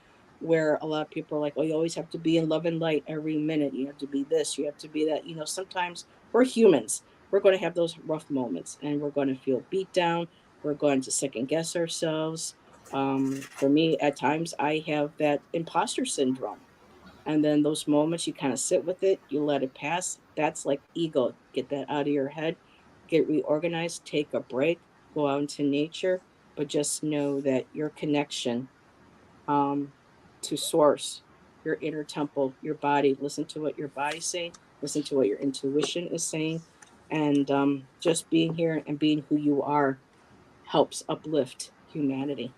where a lot of people are like, oh, you always have to be in love and light every minute. You have to be this, you have to be that. Sometimes we're humans. We're going to have those rough moments, and we're going to feel beat down. We're going to second guess ourselves. For me, at times, I have that imposter syndrome. And then those moments, you kind of sit with it, you let it pass. That's like ego. Get that out of your head, get reorganized, take a break, go out into nature. But just know that your connection, um, to source, your inner temple, your body, listen to what your body's saying, listen to what your intuition is saying. And just being here and being who you are helps uplift humanity.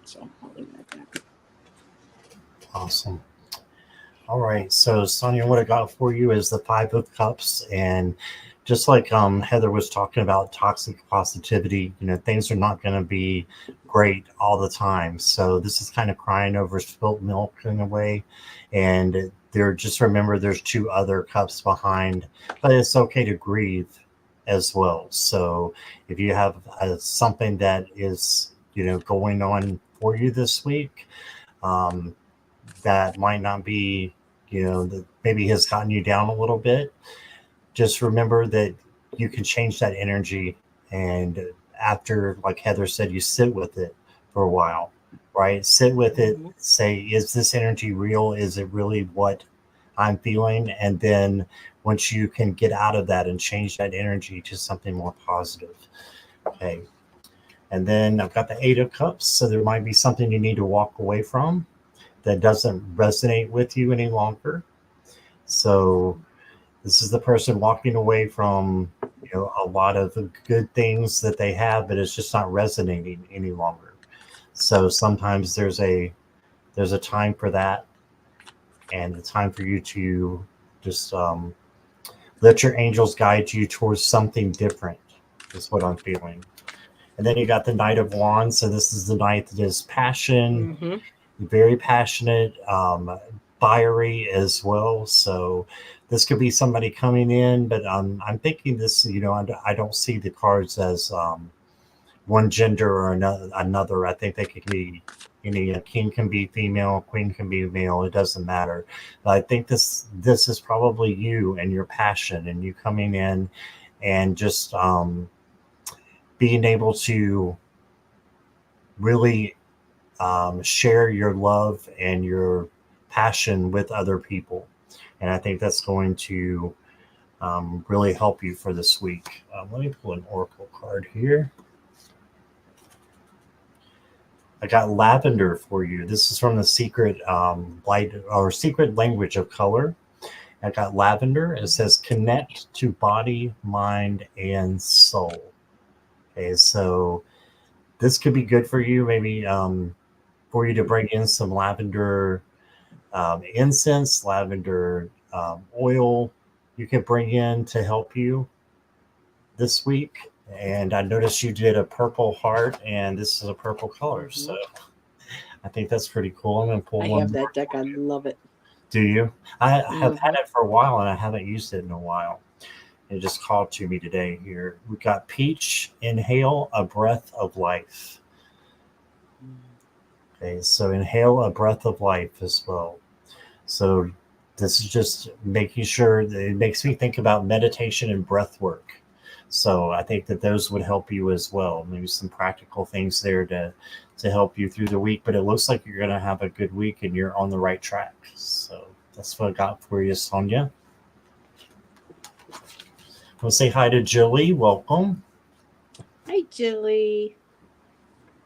So I'll leave it at that. Awesome. All right. So Sonia, what I got for you is the Five of Cups, and just like Heather was talking about toxic positivity, things are not going to be great all the time. So this is kind of crying over spilt milk in a way, and there just remember there's two other cups behind, but it's okay to grieve as well. So if you have something that is going on for you this week, um, that might not be, that maybe has gotten you down a little bit, just remember that you can change that energy. And after, like Heather said, you sit with it for a while, right? Sit with it, Mm-hmm. say, is this energy real? Is it really what I'm feeling? And then once you can get out of that and change that energy to something more positive, okay. And then I've got the Eight of Cups. So there might be something you need to walk away from that doesn't resonate with you any longer. So this is the person walking away from a lot of the good things that they have, but it's just not resonating any longer. So sometimes there's a time for that, and a time for you to just let your angels guide you towards something different. Is what I'm feeling. And then you got the Knight of Wands. So this is the knight that is passion, Mm-hmm. very passionate, fiery as well. So this could be somebody coming in, but I'm thinking this, I don't see the cards as one gender or another. I think they could be any, a king can be female, queen can be male. It doesn't matter. But I think this is probably you and your passion and you coming in and just being able to really share your love and your passion with other people. And I think that's going to really help you for this week. Let me pull an oracle card here. I got lavender for you. This is from the secret light or secret language of color. I got lavender. It says connect to body, mind, and soul. Okay, so this could be good for you. Maybe for you to bring in some lavender incense, lavender oil you can bring in to help you this week. And I noticed you did a purple heart, and this is a purple color. Mm-hmm. So I think that's pretty cool. I'm going to pull I one have more. that deck. I love it. Do you? I have had Mm-hmm. it for a while, and I haven't used it in a while. It just called to me today here. We got peach, inhale a breath of life. Okay, so inhale a breath of life as well. So this is just making sure that it makes me think about meditation and breath work. So I think that those would help you as well. Maybe some practical things there to help you through the week. But it looks like you're going to have a good week and you're on the right track. So that's what I got for you, Sonia. We'll say hi to Jilly. Welcome. Hi, Jilly.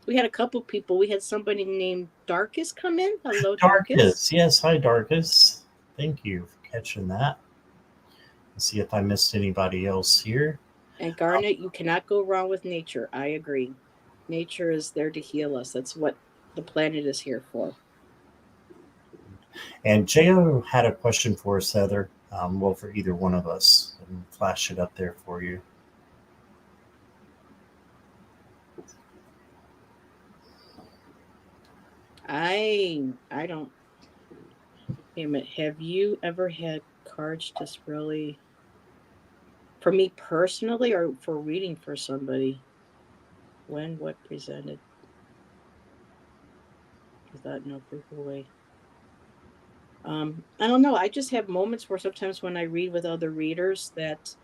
We had a couple people. We had somebody named Darkus come in. Hello, Darkus. Darkus. Yes, hi, Darkus. Thank you for catching that. Let's see if I missed anybody else here. And Garnet, you cannot go wrong with nature. I agree. Nature is there to heal us. That's what the planet is here for. And Jo had a question for us, Heather. Well, for either one of us. And flash it up there for you. I don't. Wait a minute. Have you ever had cards just really, for me personally, or for reading for somebody? When what presented without no appreciable way. I don't know. I just have moments where sometimes when I read with other readers that,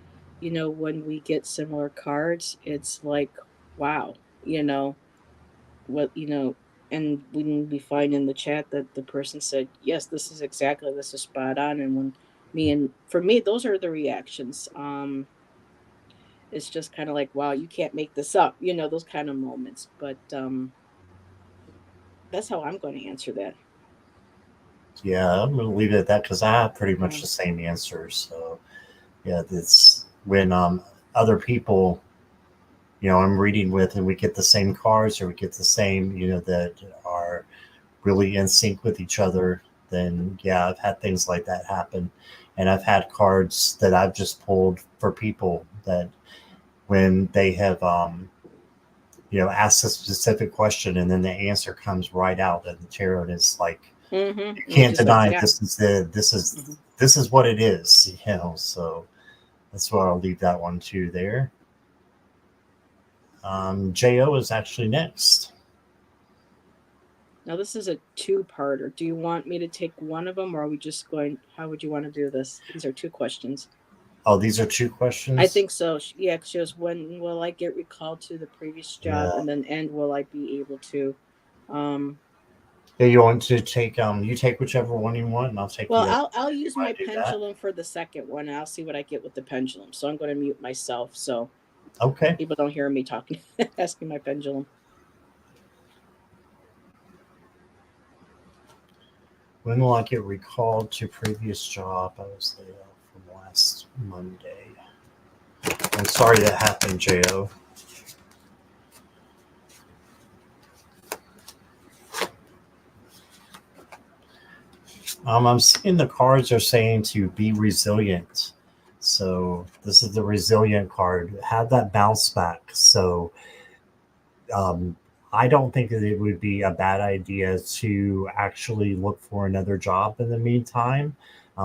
when we get similar cards, it's like, wow, what, and when we find in the chat that the person said, yes, this is spot on. And when for me, those are the reactions. It's just kind of like, wow, you can't make this up, those kind of moments. But that's how I'm going to answer that. Yeah, I'm going to leave it at that because I have pretty much Um, the same answer. So, yeah, it's when other people, I'm reading with, and we get the same cards, or we get the same, that are really in sync with each other, then yeah, I've had things like that happen. And I've had cards that I've just pulled for people that when they have, asked a specific question, and then the answer comes right out of the tarot, and it's like, you It's can't just like, deny it. yeah. This is what it is, so that's why I'll leave that one too there. Jo is actually next. Now this is a two-parter. Do you want me to take one of them, or are we just going? How would you want to do this? These are two questions. Oh, these are two I questions. think so. Yeah, she goes, when will I get recalled to the previous job, Yeah. and then end will I be able to? Um, Yeah, you want to take you take whichever one you want, and I'll take well, the other. I'll You use my want to do that? pendulum for the second one. And I'll see what I get with the pendulum. So I'm going to mute myself so Okay. people don't hear me talking, asking my pendulum. When will I get recalled to previous job? I was laid off from last Monday. I'm sorry that happened, Jo. I'm seeing the cards are saying to be resilient. So this is the resilient card. Have that bounce back. So um, I don't think that it would be a bad idea to actually look for another job in the meantime.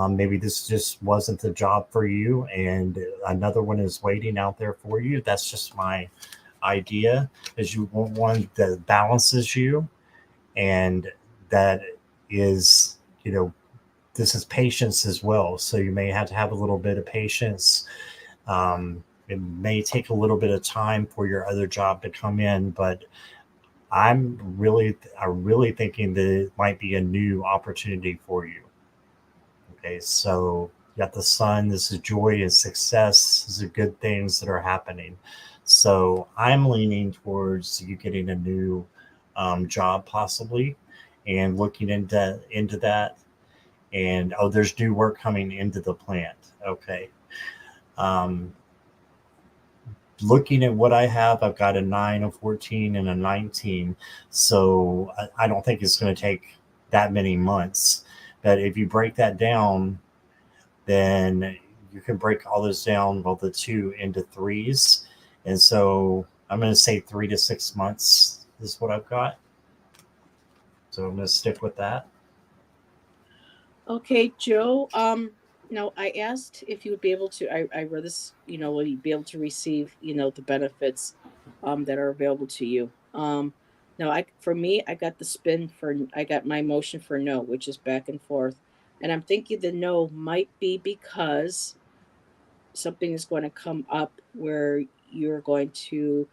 Maybe this just wasn't the job for you, and another one is waiting out there for you. That's just my idea. Is you want one that balances you, and that is, this is patience as well. So you may have to have a little bit of patience. It may take a little bit of time for your other job to come in, but I'm really thinking that it might be a new opportunity for you. Okay, so you got the sun. This is joy and success. These are good things that are happening. So I'm leaning towards you getting a new job possibly, and looking into that. And oh, there's new work coming into the plant. Okay. Um, Looking at what I have, I've got a 9, a 14, and a 19. So I don't think it's going to take that many months. But if you break that down, then you can break all those down, well, the two into threes. And so I'm going to say 3 to 6 months is what I've got. So I'm going to stick with that. Okay, Jo. No, I asked if you would be able to. I read this. Will you be able to receive, the benefits, that are available to you? No, for me, I got the spin for. I got my motion for no, which is back and forth, and I'm thinking the no might be because something is going to come up where you're going to,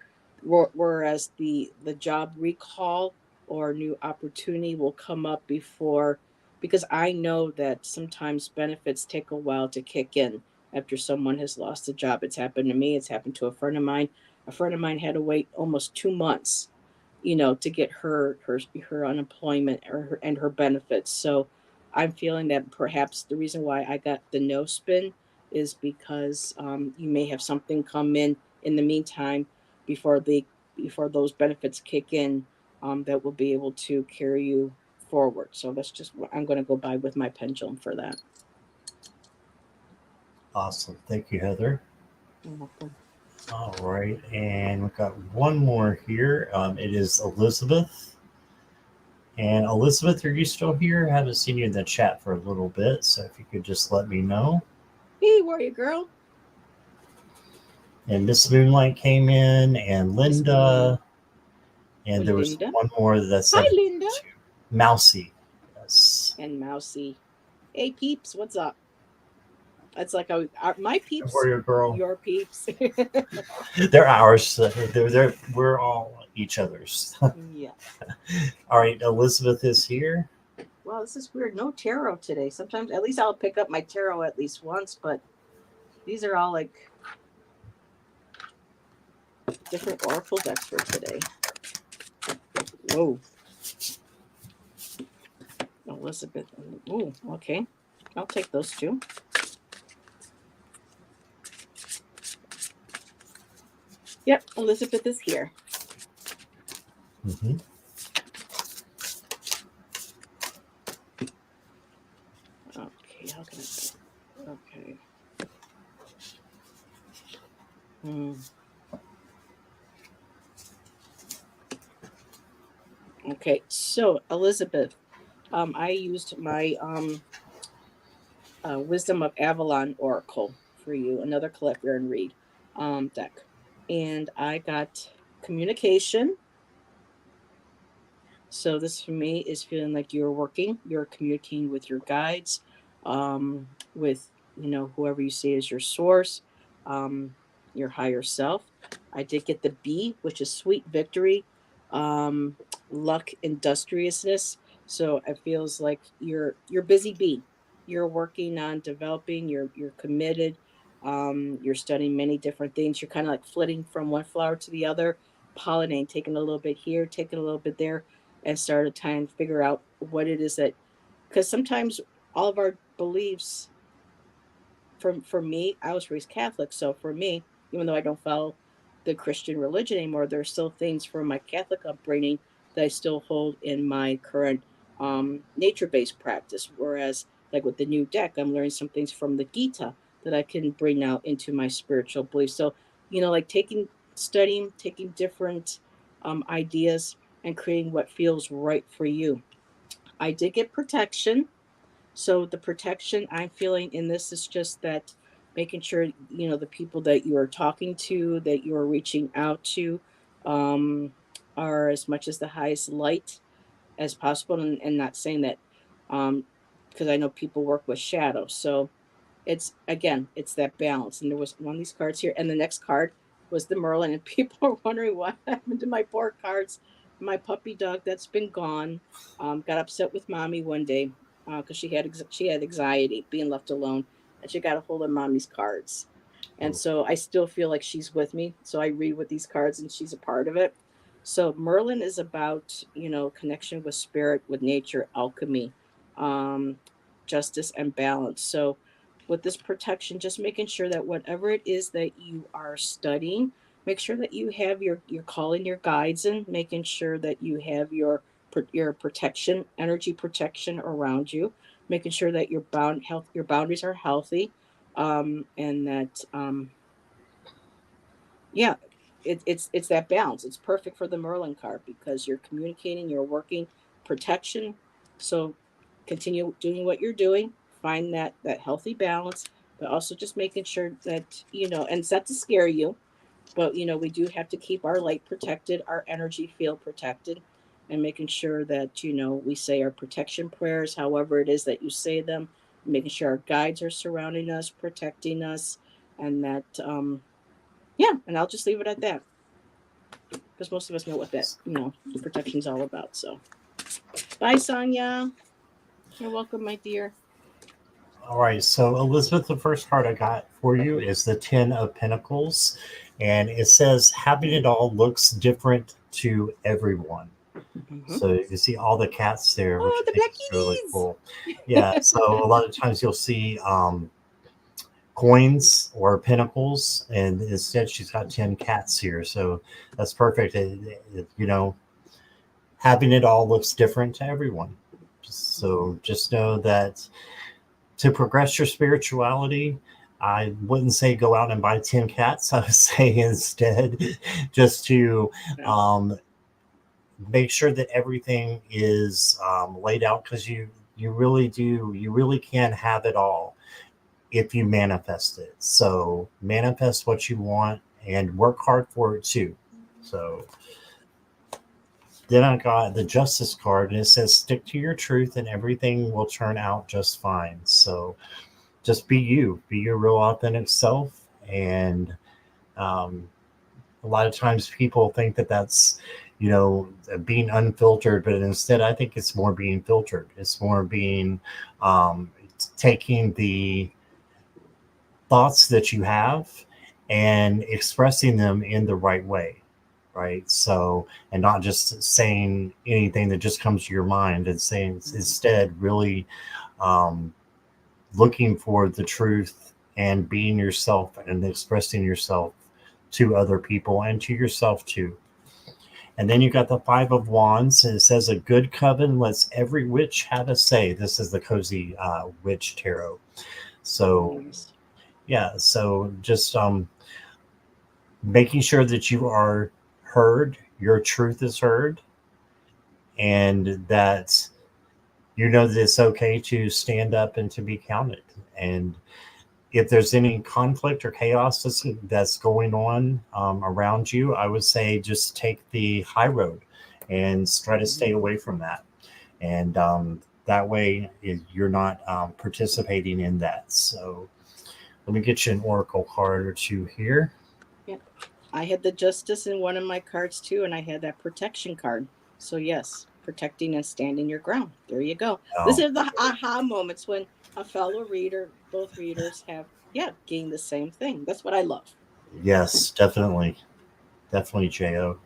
whereas the job recall or new opportunity will come up before, because I know that sometimes benefits take a while to kick in after someone has lost a job. It's happened to me, it's happened to a friend of mine. A friend of mine had to wait almost 2 months, to get her unemployment and her benefits. So I'm feeling that perhaps the reason why I got the no spin is because you may have something come in the meantime before before those benefits kick in, that will be able to carry you forward. So that's just what I'm going to go by with my pendulum for that. Awesome. Thank you, Heather. You're welcome. All right. And we've got one more here. It is Elizabeth. And Elizabeth, are you still here? I haven't seen you in the chat for a little bit. So if you could just let me know. Hey, warrior girl. And Miss Moonlight came in, and Miss Moonlight. Linda. Oh, And there was Linda. one more that Hi, said Linda. to Mousy. Yes. And Mousy. Hey, peeps. What's up? It's like my peeps, Warrior Girl. your peeps. They're ours. We're all each other's. Yeah. All right. Elizabeth is here. Well, this is weird. No tarot today. Sometimes, at least I'll pick up my tarot at least once, but these are all like different oracle decks for today. Whoa, Elizabeth. Ooh, okay. I'll take those two. Yep, Elizabeth is here. Mm-hmm. Okay, how can I? Okay. Hmm. Okay, so Elizabeth, I used my Wisdom of Avalon Oracle for you, another collect, rare, and read deck, and I got communication. So this for me is feeling like you're working, you're communicating with your guides, with whoever you see as your source, um, your higher self. I did get the B, which is sweet victory, um, luck, industriousness. So it feels like you're busy bee. You're working on developing. You're committed. You're studying many different things. You're kind of like flitting from one flower to the other, pollinating, taking a little bit here, taking a little bit there, and started trying to figure out what it is that, because sometimes all of our beliefs, for me, I was raised Catholic, so for me, even though I don't follow the Christian religion anymore, there are still things from my Catholic upbringing that I still hold in my current nature-based practice. Whereas, like with the new deck, I'm learning some things from the Gita that I can bring now into my spiritual beliefs. So, like studying, taking different ideas and creating what feels right for you. I did get protection. So the protection I'm feeling in this is just that, making sure, the people that you are talking to, that you are reaching out to, um, are as much as the highest light as possible, and not saying that, because I know people work with shadows. So it's, again, it's that balance. And there was one of these cards here, and the next card was the Merlin, and people are wondering what happened to my poor cards. My puppy dog that's been gone, got upset with mommy one day because she had anxiety being left alone, and she got a hold of mommy's cards, and so I still feel like she's with me. So I read with these cards, and she's a part of it. So Merlin is about, connection with spirit, with nature, alchemy, um, justice, and balance. So with this protection, just making sure that whatever it is that you are studying, make sure that you have your calling, your guides in, making sure that you have your protection, energy protection around you, making sure that your boundaries are healthy, and that, yeah, it's that balance. It's perfect for the Merlin card because you're communicating, you're working, protection. So continue doing what you're doing, find that healthy balance, but also just making sure that, and it's not to scare you, but we do have to keep our light protected, our energy field protected, and making sure that, we say our protection prayers, however it is that you say them, making sure our guides are surrounding us, protecting us, and that, yeah, and I'll just leave it at that because most of us know what that, the protection's all about. So, bye, Sonia. You're welcome, my dear. All right, so Elizabeth, the first card I got for you is the Ten of Pentacles, and it says, having it all looks different to everyone. Mm-hmm. So you see all the cats there, which Oh, I the think black is really kitties. cool. Yeah, so a lot of times you'll see coins or pinnacles, and instead she's got 10 cats here. So that's perfect. Having it all looks different to everyone. So just know that to progress your spirituality, I wouldn't say go out and buy 10 cats. I would say instead just to Yeah. um, make sure that everything is laid out, because you really do, you really can have it all if you manifest it. So manifest what you want and work hard for it too. So then I got the Justice card, and it says, stick to your truth and everything will turn out just fine. So just be you, be your real authentic self. And um, a lot of times people think that that's, being unfiltered, but instead I think it's more being filtered. It's more being um, taking the thoughts that you have and expressing them in the right way, right? So, and not just saying anything that just comes to your mind, and saying instead really um, looking for the truth and being yourself and expressing yourself to other people and to yourself too. And then you got the Five of Wands, and it says, "A good coven lets every witch have a say." This is the cozy witch tarot. So Nice. yeah, so just making sure that you are heard, your truth is heard, and that you know that it's okay to stand up and to be counted. And if there's any conflict or chaos that's going on around you, I would say just take the high road and try to stay away from that. And that way you're not participating in that. So let me get you an oracle card or two here. Yeah. I had the justice in one of my cards too, and I had that protection card. So yes, protecting and standing your ground. There you go. This Oh, is the aha moments when a fellow reader, both readers have, yeah, gained the same thing. That's what I love. yes, definitely. Definitely, Jo.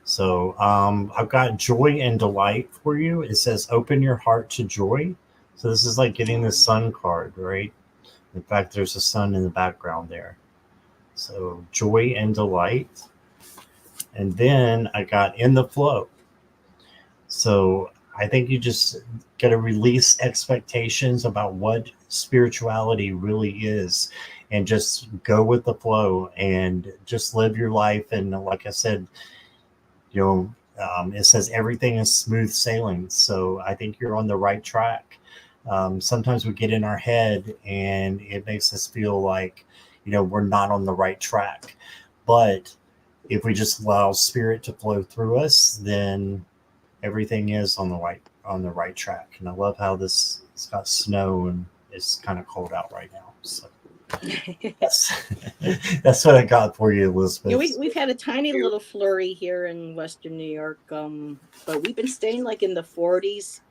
So I've got joy and delight for you. It says, "Open your heart to joy." So this is like getting the sun card, right? In fact, there's a sun in the background there. So joy and delight. And then I got in the flow. So I think you just got to release expectations about what spirituality really is and just go with the flow and just live your life. And like I said, you know, it says everything is smooth sailing. So I think you're on the right track. Sometimes we get in our head and it makes us feel like, we're not on the right track. But if we just allow spirit to flow through us, then everything is on the right track. And I love how this it's got snow and it's kind of cold out right now. So that's that's what I got for you, Yeah, Elizabeth. we've had a tiny little flurry here in Western New York, but we've been staying like in the 40s,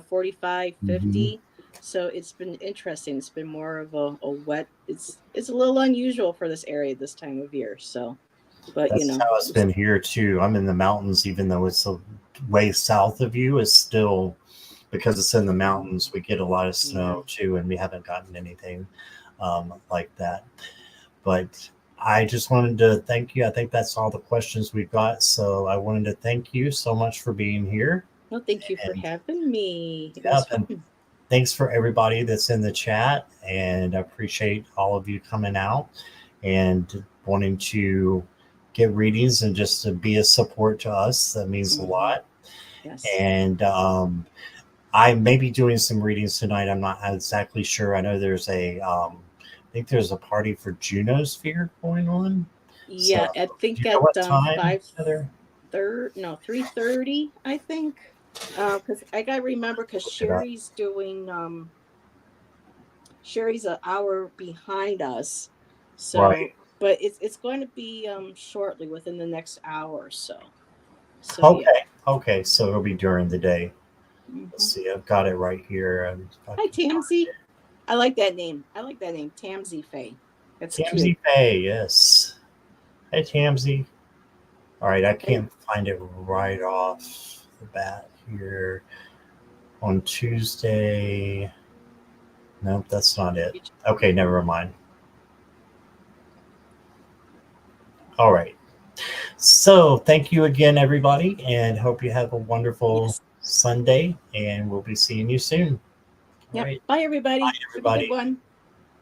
45, Mhm. 50. So it's been interesting. It's been more of a wet. It's a little unusual for this area this time of year. So, but That's how it's been here too. I'm in the mountains, even though it's a way south of you. It's still because it's in the mountains. We get a lot of yeah. snow too, and we haven't gotten anything like that. But I just wanted to thank you. I think that's all the questions we've got. So I wanted to thank you so much for being here. Well, thank you for And having me. It was yeah, and fun. thanks for everybody that's in the chat. And I appreciate all of you coming out and wanting to get readings and just to be a support to us. That means a Hmm. lot. Yes. And I may be doing some readings tonight. I'm not exactly sure. I know I think there's a party for Juno's Sphere going on. So, Yeah, I do think you know at what time, five Heather? third, no, 3:30. I think, because I gotta remember because Look it up. Sherry's an hour behind us, Right. so but it's going to be shortly within the next hour or so. So yeah. Okay. Okay. So it'll be during the day. Let's Hmm. see. I've got it right here. If I Hi can find Tamsy. it. I like that name. I like that name, Tamsy Faye. That's cute. Tamsy Faye. Yes. Hey, Tamsy. All right. I And can't find it right off the bat here on Tuesday. Nope, that's not it. Okay, never mind. All right. So, thank you again, everybody, and hope you have a wonderful yes. Sunday. And we'll be seeing you soon. All Yep. right. Bye Bye, everybody. Have a good everybody. one.